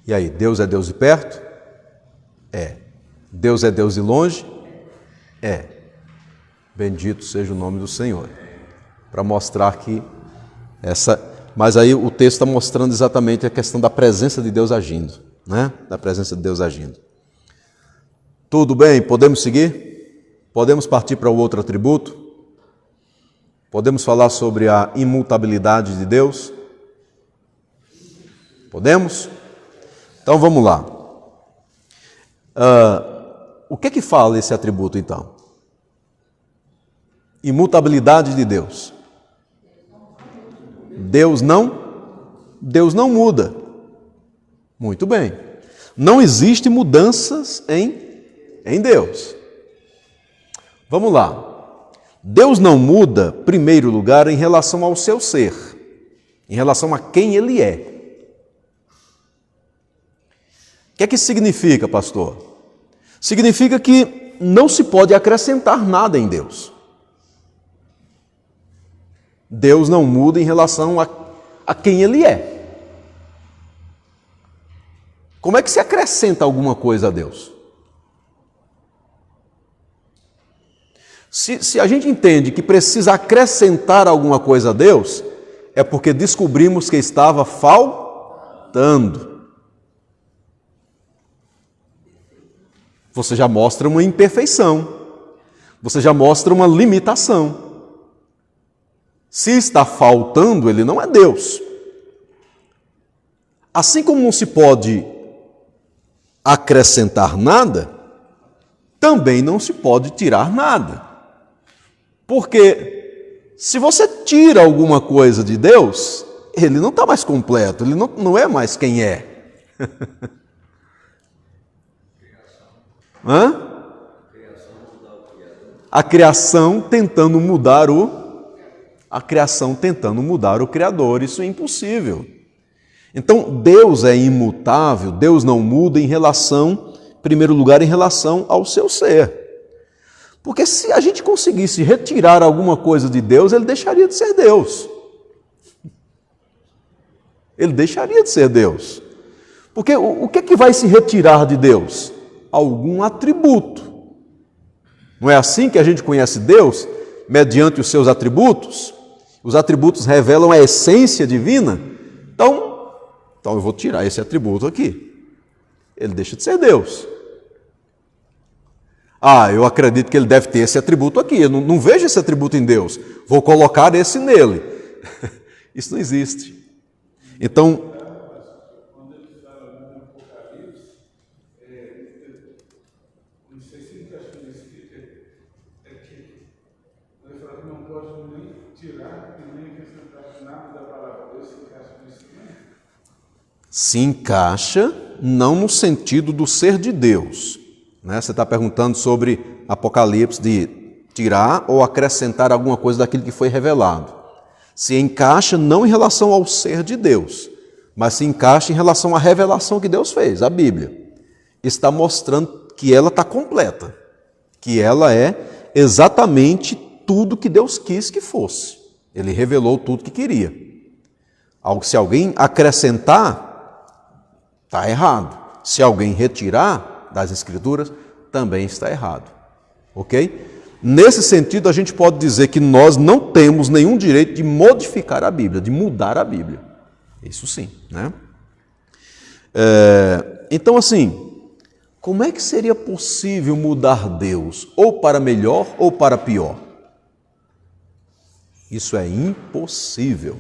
Speaker 1: E aí, Deus é Deus de perto? É. Deus é Deus de longe? É. Bendito seja o nome do Senhor. Para mostrar que Mas aí o texto está mostrando exatamente a questão da presença de Deus agindo, né? Da presença de Deus agindo. Tudo bem? Podemos seguir? Podemos partir para o outro atributo? Podemos falar sobre a imutabilidade de Deus? Podemos? Então vamos lá. O que fala esse atributo então? Imutabilidade de Deus. Deus não muda. Muito bem. Não existe mudanças em Deus. Vamos lá. Deus não muda, em primeiro lugar, em relação ao seu ser, em relação a quem Ele é. O que é que isso significa, pastor? Significa que não se pode acrescentar nada em Deus. Deus não muda em relação a quem Ele é. Como é que se acrescenta alguma coisa a Deus? Se a gente entende que precisa acrescentar alguma coisa a Deus, é porque descobrimos que estava faltando. Você já mostra uma imperfeição. Você já mostra uma limitação. Se está faltando, Ele não é Deus. Assim como não se pode acrescentar nada, também não se pode tirar nada. Porque se você tira alguma coisa de Deus, Ele não está mais completo, Ele não é mais quem é. Hã? A criação tentando mudar o Criador, isso é impossível. Então, Deus é imutável, Deus não muda em primeiro lugar, em relação ao seu ser. Porque se a gente conseguisse retirar alguma coisa de Deus, Ele deixaria de ser Deus. Ele deixaria de ser Deus. Porque o que é que vai se retirar de Deus? Algum atributo. Não é assim que a gente conhece Deus? Mediante os seus atributos? Os atributos revelam a essência divina? Então eu vou tirar esse atributo aqui. Ele deixa de ser Deus. Eu acredito que ele deve ter esse atributo aqui. Eu não vejo esse atributo em Deus. Vou colocar esse nele. Isso não existe. Então,
Speaker 3: quando ele fala no Apocalipse, não sei se ele está escrito, que ele fala que não pode nem tirar e nem acrescentar nada da palavra. Deus se encaixa nisso também?
Speaker 1: se encaixa não no sentido do ser de Deus. Né? Você está perguntando sobre Apocalipse, de tirar ou acrescentar alguma coisa daquilo que foi revelado. Se encaixa não em relação ao ser de Deus, mas se encaixa em relação à revelação que Deus fez, a Bíblia. Está mostrando que ela está completa, que ela é exatamente tudo que Deus quis que fosse. Ele revelou tudo que queria. Se alguém acrescentar, está errado. Se alguém retirar das Escrituras, também está errado. Ok? Nesse sentido, a gente pode dizer que nós não temos nenhum direito de modificar a Bíblia, de mudar a Bíblia. Isso sim, né? Então, assim, como é que seria possível mudar Deus, ou para melhor ou para pior? Isso é impossível.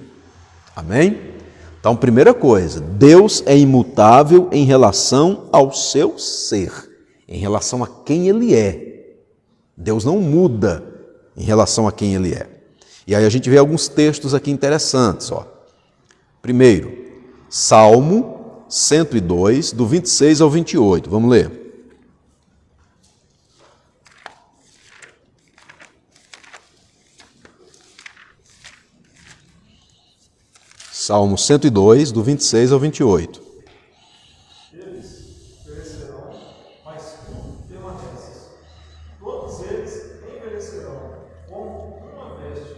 Speaker 1: Amém? Então, primeira coisa, Deus é imutável em relação ao seu ser, em relação a quem Ele é. Deus não muda em relação a quem Ele é. E aí a gente vê alguns textos aqui interessantes. Primeiro, Salmo 102, do 26 ao 28. Vamos ler. Salmo 102, do 26 ao 28.
Speaker 7: Eles perecerão, mas tu permaneces. Todos eles envelhecerão, como uma veste,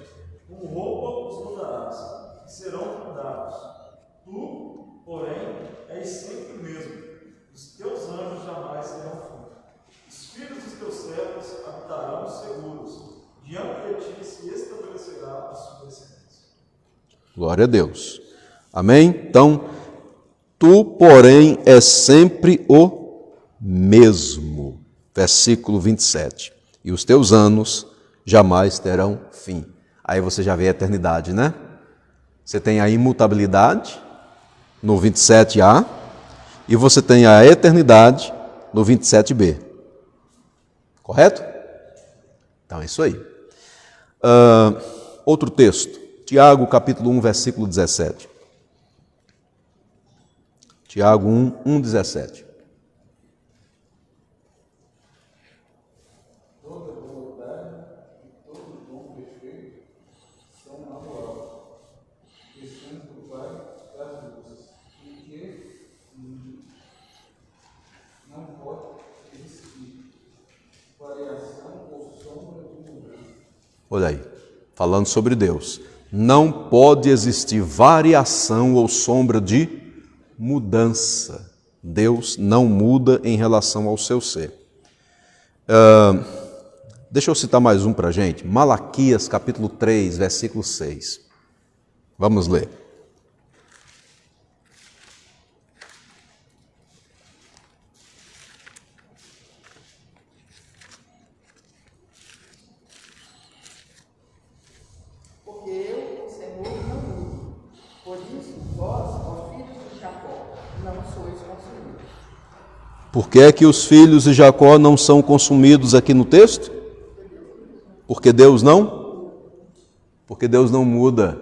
Speaker 7: com roupa os mudarás, e serão mudados. Tu, porém, és sempre o mesmo. Os teus anjos jamais terão fim. Os filhos dos teus servos habitarão seguros. Diante de ti se estabelecerá a sua descendência.
Speaker 1: Glória a Deus. Amém? Então, tu, porém, és sempre o mesmo. Versículo 27. E os teus anos jamais terão fim. Aí você já vê a eternidade, né? Você tem a imutabilidade no 27a e você tem a eternidade no 27b. Correto? Então é isso aí. Outro texto. Tiago, capítulo 1, versículo 17. Tiago 1, 17.
Speaker 3: Toda bondade e todo dom perfeito são do alto, descendo do Pai das luzes, e que não pode existir variação ou sombra de mudança.
Speaker 1: Olha aí, falando sobre Deus. Não pode existir variação ou sombra de mudança. Deus não muda em relação ao seu ser. Deixa eu citar mais um para a gente. Malaquias, capítulo 3, versículo 6. Vamos ler.
Speaker 4: Porque eu, o Senhor, não mudo. Por isso, vós, ó filhos de Jacó, não sois consumidos.
Speaker 1: Por que é que os filhos de Jacó não são consumidos aqui no texto? Porque Deus não? Porque Deus não muda.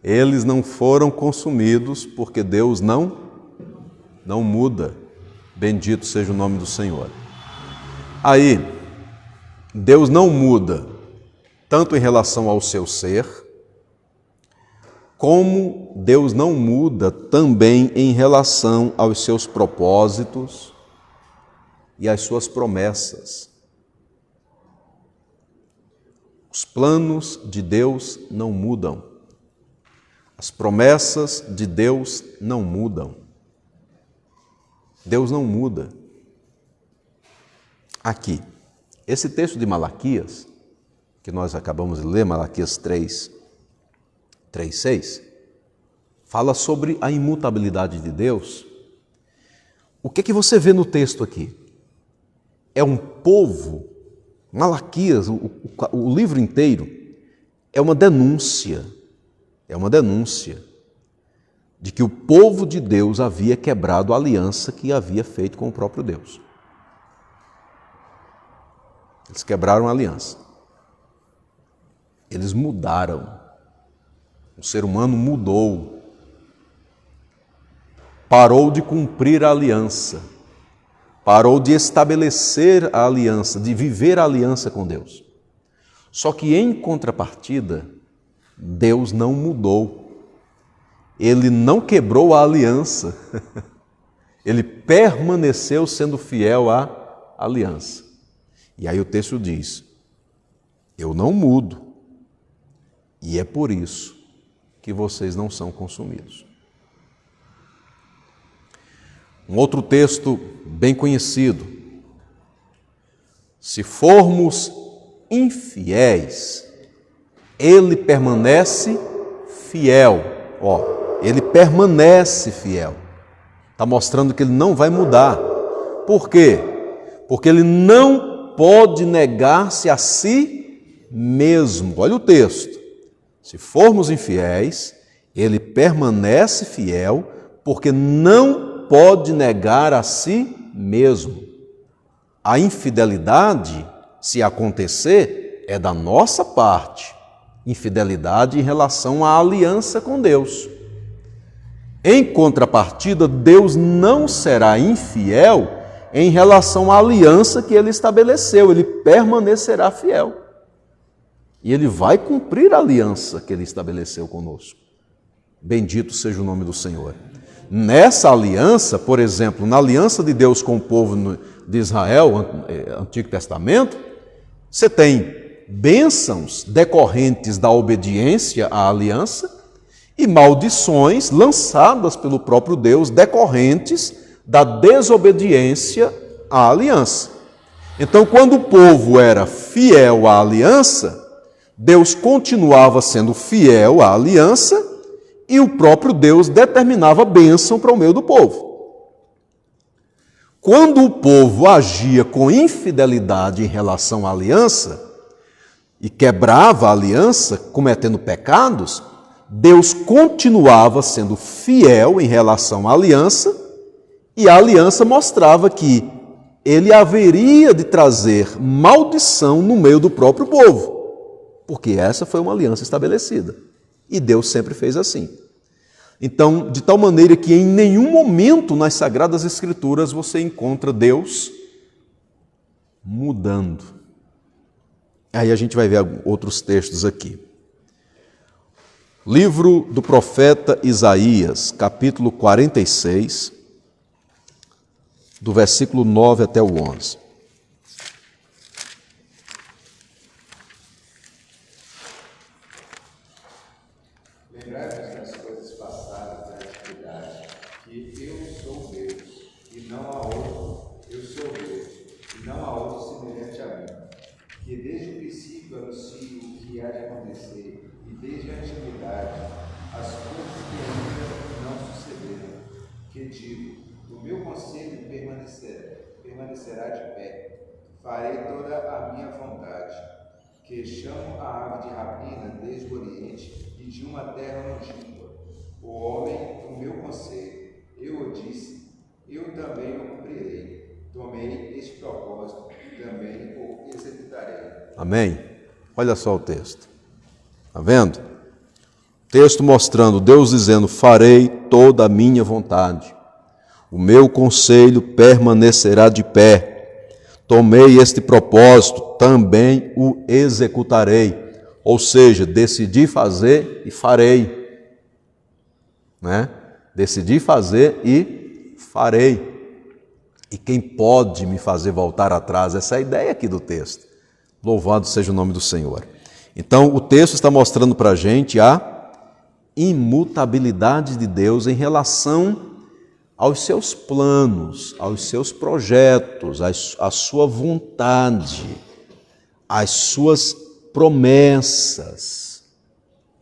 Speaker 1: Eles não foram consumidos porque Deus não muda. Bendito seja o nome do Senhor. Aí, Deus não muda, tanto em relação ao seu ser, como Deus não muda também em relação aos seus propósitos e às suas promessas. Os planos de Deus não mudam. As promessas de Deus não mudam. Deus não muda. Aqui, esse texto de Malaquias, que nós acabamos de ler, Malaquias 3, 6, fala sobre a imutabilidade de Deus. O que você vê no texto aqui? É um povo, Malaquias, o livro inteiro, é uma denúncia de que o povo de Deus havia quebrado a aliança que havia feito com o próprio Deus. Eles quebraram a aliança. Eles mudaram. O ser humano mudou. Parou de cumprir a aliança. Parou de estabelecer a aliança, de viver a aliança com Deus. Só que em contrapartida, Deus não mudou. Ele não quebrou a aliança. Ele permaneceu sendo fiel à aliança. E aí o texto diz: eu não mudo, e é por isso que vocês não são consumidos. Um outro texto bem conhecido: se formos infiéis, Ele permanece fiel. Ele permanece fiel. Está mostrando que Ele não vai mudar. Por quê? Porque Ele não pode negar-se a si mesmo. Olha o texto. Se formos infiéis, ele permanece fiel, porque não pode negar a si mesmo. A infidelidade, se acontecer, é da nossa parte. Infidelidade em relação à aliança com Deus. Em contrapartida, Deus não será infiel em relação à aliança que ele estabeleceu. Ele permanecerá fiel. E ele vai cumprir a aliança que ele estabeleceu conosco. Bendito seja o nome do Senhor. Nessa aliança, por exemplo, na aliança de Deus com o povo de Israel, Antigo Testamento, você tem bênçãos decorrentes da obediência à aliança e maldições lançadas pelo próprio Deus decorrentes da desobediência à aliança. Então, quando o povo era fiel à aliança, Deus continuava sendo fiel à aliança e o próprio Deus determinava bênção para o meio do povo. Quando o povo agia com infidelidade em relação à aliança e quebrava a aliança, cometendo pecados, Deus continuava sendo fiel em relação à aliança e a aliança mostrava que ele haveria de trazer maldição no meio do próprio povo, porque essa foi uma aliança estabelecida. E Deus sempre fez assim. Então, de tal maneira que em nenhum momento nas Sagradas Escrituras você encontra Deus mudando. Aí a gente vai ver outros textos aqui. Livro do profeta Isaías, capítulo 46, do versículo 9 até o 11.
Speaker 5: Lembrai-vos das coisas passadas da antiguidade, que eu sou Deus, e não há outro, eu sou Deus, e não há outro semelhante a mim, que desde o princípio anuncio o que há de acontecer, e desde a antiguidade, as coisas que ainda não sucederam, que digo, o meu conselho permanecerá de pé, farei toda a minha vontade, que chamo a ave de rapina desde o Oriente e de uma terra longínqua. O homem, o meu conselho, eu o disse, eu também o cumprirei. Tomei este propósito, também o executarei.
Speaker 1: Amém? Olha só o texto. Está vendo? Texto mostrando Deus dizendo, farei toda a minha vontade. O meu conselho permanecerá de pé. Tomei este propósito, também o executarei. Ou seja, decidi fazer e farei. Né? Decidi fazer e farei. E quem pode me fazer voltar atrás? Essa é a ideia aqui do texto. Louvado seja o nome do Senhor. Então, o texto está mostrando para a gente a imutabilidade de Deus em relação aos seus planos, aos seus projetos, à sua vontade, às suas promessas.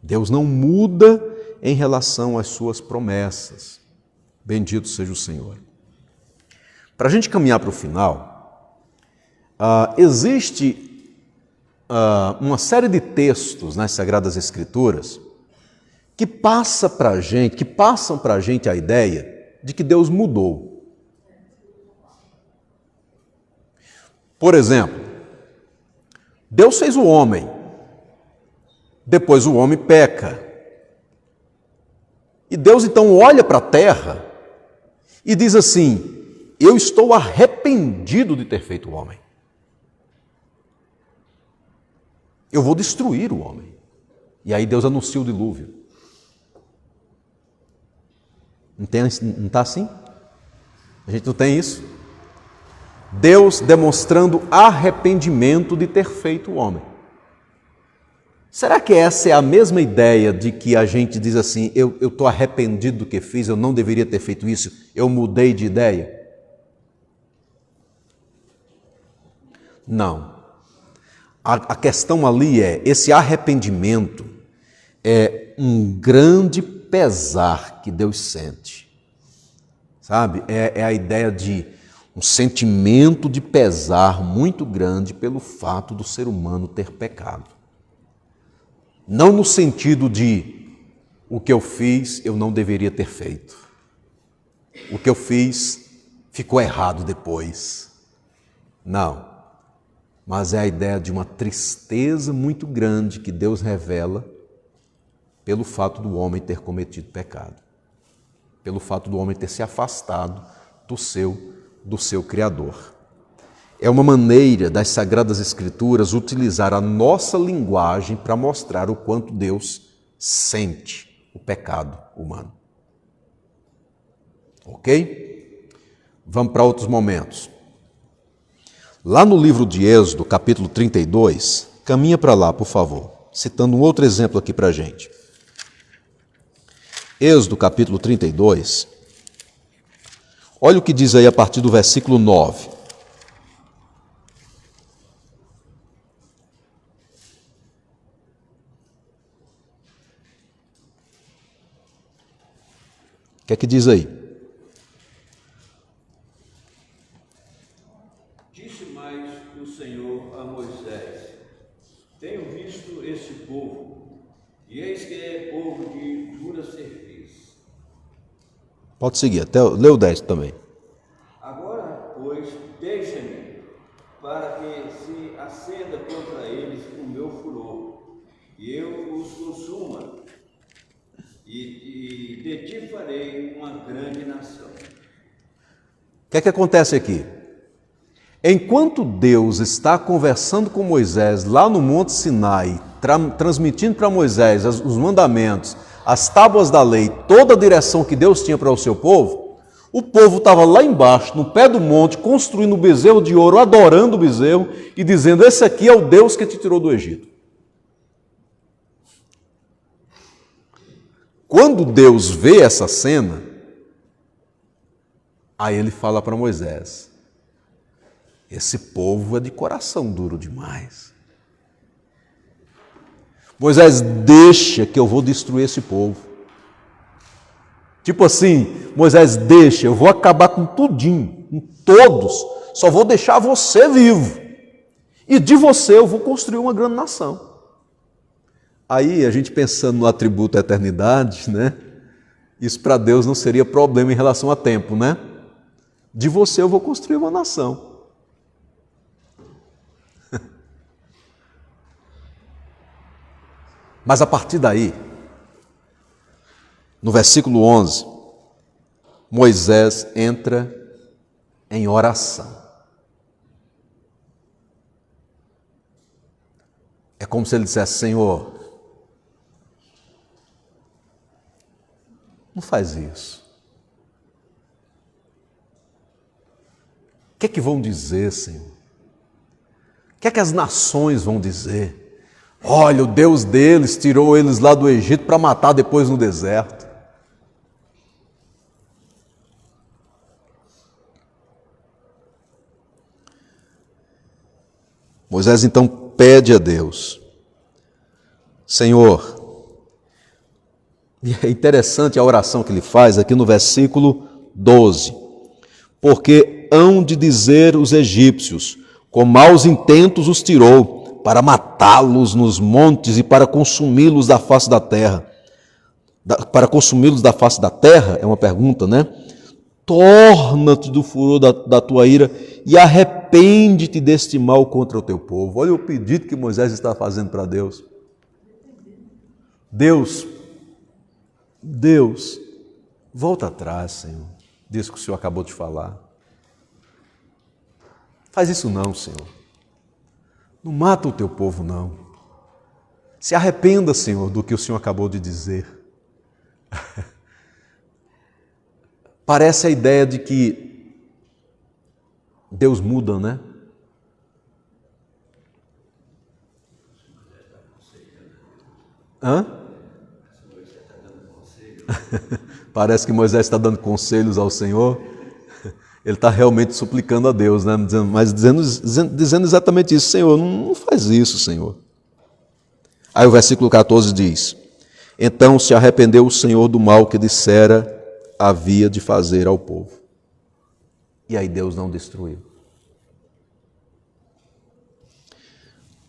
Speaker 1: Deus não muda em relação às suas promessas. Bendito seja o Senhor. Para a gente caminhar para o final, existe uma série de textos nas Sagradas Escrituras que passam para a gente a ideia de que Deus mudou. Por exemplo, Deus fez o homem, depois o homem peca. E Deus então olha para a terra e diz assim, eu estou arrependido de ter feito o homem. Eu vou destruir o homem. E aí Deus anuncia o dilúvio. Não está assim? A gente não tem isso? Deus demonstrando arrependimento de ter feito o homem. Será que essa é a mesma ideia de que a gente diz assim, eu estou arrependido do que fiz, eu não deveria ter feito isso, eu mudei de ideia? Não. A questão ali esse arrependimento é um grande pesar que Deus sente. Sabe? É a ideia de um sentimento de pesar muito grande pelo fato do ser humano ter pecado. Não no sentido de o que eu fiz eu não deveria ter feito. O que eu fiz ficou errado depois. Não. Mas é a ideia de uma tristeza muito grande que Deus revela pelo fato do homem ter cometido pecado. Pelo fato do homem ter se afastado do seu Criador. É uma maneira das Sagradas Escrituras utilizar a nossa linguagem para mostrar o quanto Deus sente o pecado humano. Ok? Vamos para outros momentos. Lá no livro de Êxodo, capítulo 32, caminha para lá, por favor, citando um outro exemplo aqui para a gente. Êxodo, capítulo 32, olha o que diz aí a partir do versículo 9. O que é que diz aí?
Speaker 2: Disse mais o Senhor a Moisés: Tenho visto este povo, e eis que é povo de dura cerviz.
Speaker 1: Pode seguir, até lê o 10 também.
Speaker 2: Agora, pois, deixa-me, para que se acenda contra eles o meu furor, e eu os consuma, e de ti farei uma grande nação.
Speaker 1: O que é que acontece aqui? Enquanto Deus está conversando com Moisés lá no Monte Sinai, transmitindo para Moisés os mandamentos, as tábuas da lei, toda a direção que Deus tinha para o seu povo, o povo estava lá embaixo, no pé do monte, construindo um bezerro de ouro, adorando o bezerro e dizendo: esse aqui é o Deus que te tirou do Egito. Quando Deus vê essa cena, aí ele fala para Moisés: esse povo é de coração duro demais. Moisés, deixa que eu vou destruir esse povo. Tipo assim, Moisés, deixa, eu vou acabar com tudinho, com todos, só vou deixar você vivo. E de você eu vou construir uma grande nação. Aí a gente pensando no atributo da eternidade, né? Isso para Deus não seria problema em relação a tempo, né? De você eu vou construir uma nação. Mas a partir daí, no versículo 11, Moisés entra em oração. É como se ele dissesse: Senhor, não faz isso. O que é que vão dizer, Senhor? O que é que as nações vão dizer? Olha, o Deus deles tirou eles lá do Egito para matar depois no deserto. Moisés então pede a Deus: Senhor, e é interessante a oração que ele faz aqui no versículo 12, porque hão de dizer os egípcios, com maus intentos os tirou, para matá-los nos montes e para consumi-los da face da terra. Para consumi-los da face da terra? É uma pergunta, né? Torna-te do furor da tua ira e arrepende-te deste mal contra o teu povo. Olha o pedido que Moisés está fazendo para Deus. Deus, volta atrás, Senhor, disso que o Senhor acabou de falar. Faz isso não, Senhor. Não mata o teu povo, não. Se arrependa, Senhor, do que o Senhor acabou de dizer. Parece a ideia de que Deus muda, né? Hã? Parece que Moisés está dando conselhos ao Senhor. Ele está realmente suplicando a Deus, né? Mas dizendo exatamente isso: Senhor, não faz isso, Senhor. Aí o versículo 14 diz: Então se arrependeu o Senhor do mal que dissera havia de fazer ao povo. E aí Deus não destruiu.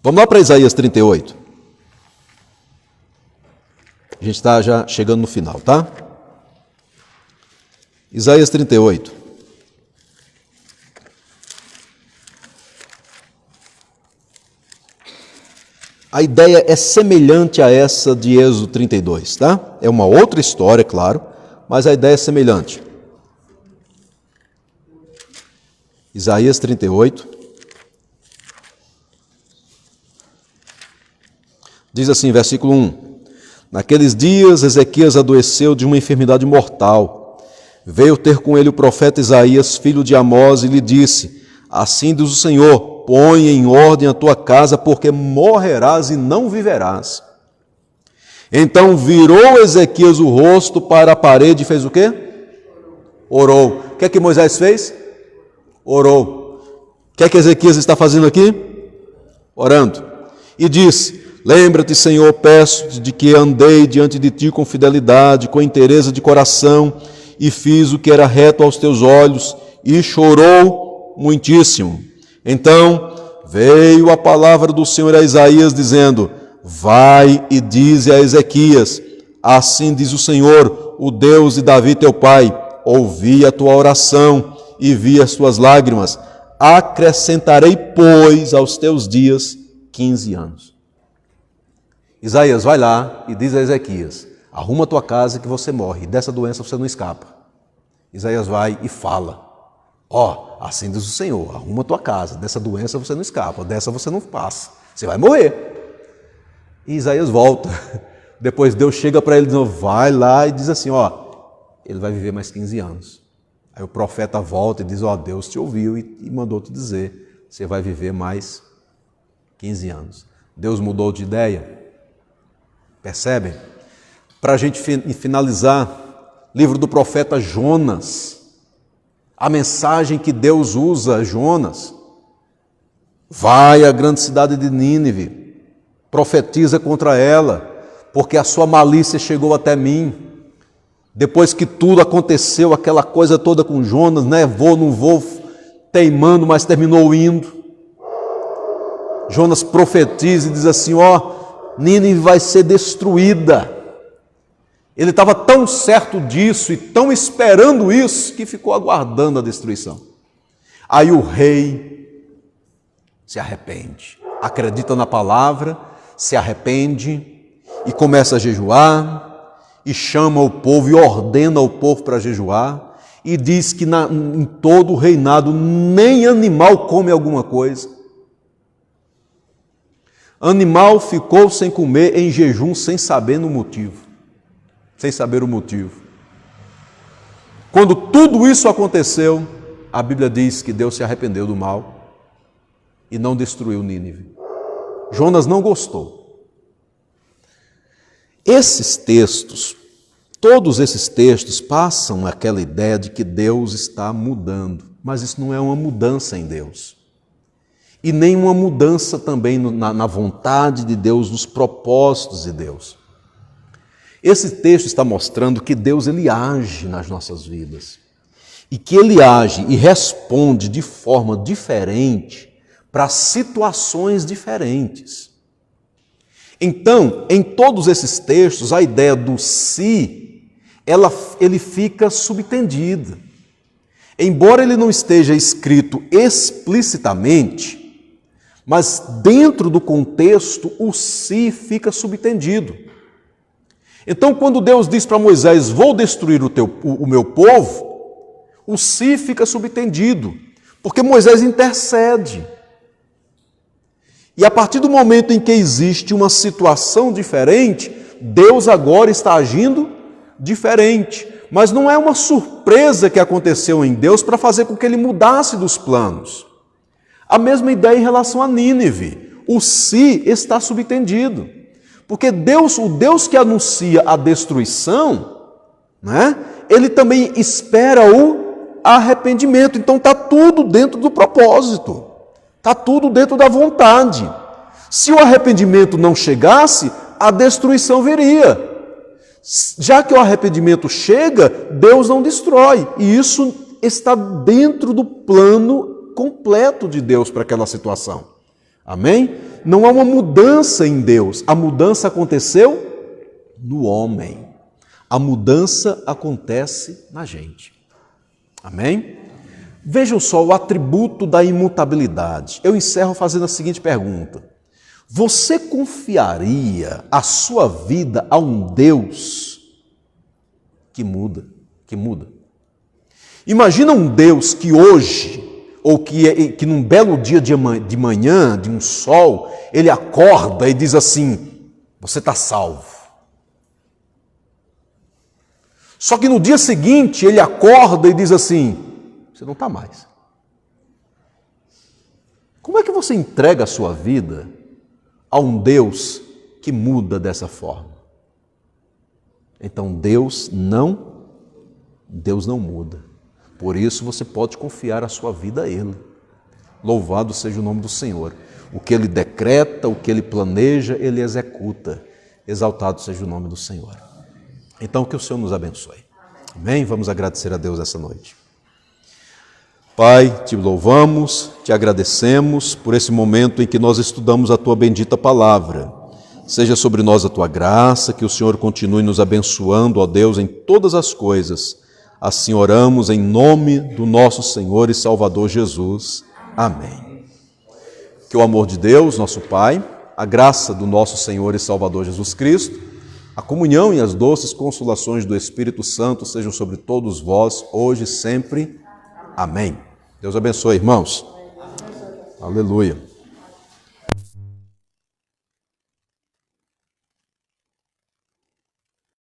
Speaker 1: Vamos lá para Isaías 38. A gente está já chegando no final, tá? Isaías 38. A ideia é semelhante a essa de Êxodo 32, tá? É uma outra história, claro, mas a ideia é semelhante. Isaías 38. Diz assim, versículo 1. Naqueles dias, Ezequias adoeceu de uma enfermidade mortal. Veio ter com ele o profeta Isaías, filho de Amós, e lhe disse: assim diz o Senhor, põe em ordem a tua casa, porque morrerás e não viverás. Então virou Ezequias o rosto para a parede e fez o quê? Orou. O que é que Moisés fez? Orou. O que é que Ezequias está fazendo aqui? Orando. E disse: lembra-te, Senhor, peço-te de que andei diante de ti com fidelidade, com inteireza de coração, e fiz o que era reto aos teus olhos, e chorou muitíssimo. Então veio a palavra do Senhor a Isaías, dizendo: vai e dize a Ezequias, assim diz o Senhor, o Deus de Davi teu pai, ouvi a tua oração e vi as tuas lágrimas, acrescentarei, pois, aos teus dias 15 anos. Isaías, vai lá e diz a Ezequias: arruma a tua casa que você morre, dessa doença você não escapa. Isaías vai e fala: assim diz o Senhor, arruma a tua casa, dessa doença você não escapa, dessa você não passa, você vai morrer. E Isaías volta. Depois Deus chega para ele e diz: vai lá e diz assim, ele vai viver mais 15 anos. Aí o profeta volta e diz: Deus te ouviu e mandou te dizer, você vai viver mais 15 anos. Deus mudou de ideia. Percebem? Para a gente finalizar, livro do profeta Jonas. A mensagem que Deus usa, Jonas: vai à grande cidade de Nínive, profetiza contra ela, porque a sua malícia chegou até mim. Depois que tudo aconteceu, aquela coisa toda com Jonas, né? Vou, não vou, teimando, mas terminou indo. Jonas profetiza e diz assim: Nínive vai ser destruída. Ele estava tão certo disso e tão esperando isso que ficou aguardando a destruição. Aí o rei se arrepende, acredita na palavra, se arrepende e começa a jejuar e chama o povo e ordena o povo para jejuar e diz que em todo o reinado nem animal come alguma coisa. Animal ficou sem comer em jejum sem saber o motivo. Quando tudo isso aconteceu, a Bíblia diz que Deus se arrependeu do mal e não destruiu Nínive. Jonas não gostou. Esses textos, todos esses textos passam aquela ideia de que Deus está mudando, mas isso não é uma mudança em Deus. E nem uma mudança também na vontade de Deus, nos propósitos de Deus. Esse texto está mostrando que Deus ele age nas nossas vidas e que ele age e responde de forma diferente para situações diferentes. Então, em todos esses textos, a ideia do se, ele fica subentendida. Embora ele não esteja escrito explicitamente, mas dentro do contexto, o se fica subentendido. Então, quando Deus diz para Moisés: vou destruir o meu povo, o se fica subentendido, porque Moisés intercede. E a partir do momento em que existe uma situação diferente, Deus agora está agindo diferente. Mas não é uma surpresa que aconteceu em Deus para fazer com que ele mudasse dos planos. A mesma ideia em relação a Nínive. O se está subentendido. Porque Deus, o Deus que anuncia a destruição, né, ele também espera o arrependimento. Então está tudo dentro do propósito. Está tudo dentro da vontade. Se o arrependimento não chegasse, a destruição viria. Já que o arrependimento chega, Deus não destrói. E isso está dentro do plano completo de Deus para aquela situação. Amém? Não há uma mudança em Deus. A mudança aconteceu no homem. A mudança acontece na gente. Amém? Vejam só o atributo da imutabilidade. Eu encerro fazendo a seguinte pergunta: você confiaria a sua vida a um Deus que muda? Imagina um Deus que hoje, ou que num belo dia de manhã, de um sol, ele acorda e diz assim: você está salvo. Só que no dia seguinte ele acorda e diz assim: você não está mais. Como é que você entrega a sua vida a um Deus que muda dessa forma? Então Deus não muda. Por isso você pode confiar a sua vida a Ele. Louvado seja o nome do Senhor. O que Ele decreta, o que Ele planeja, Ele executa. Exaltado seja o nome do Senhor. Então que o Senhor nos abençoe. Amém? Vamos agradecer a Deus essa noite. Pai, te louvamos, te agradecemos por esse momento em que nós estudamos a Tua bendita palavra. Seja sobre nós a Tua graça, que o Senhor continue nos abençoando, ó Deus, em todas as coisas. Assim oramos em nome do nosso Senhor e Salvador Jesus. Amém. Que o amor de Deus, nosso Pai, a graça do nosso Senhor e Salvador Jesus Cristo, a comunhão e as doces consolações do Espírito Santo sejam sobre todos vós, hoje e sempre. Amém. Deus abençoe, irmãos. Aleluia.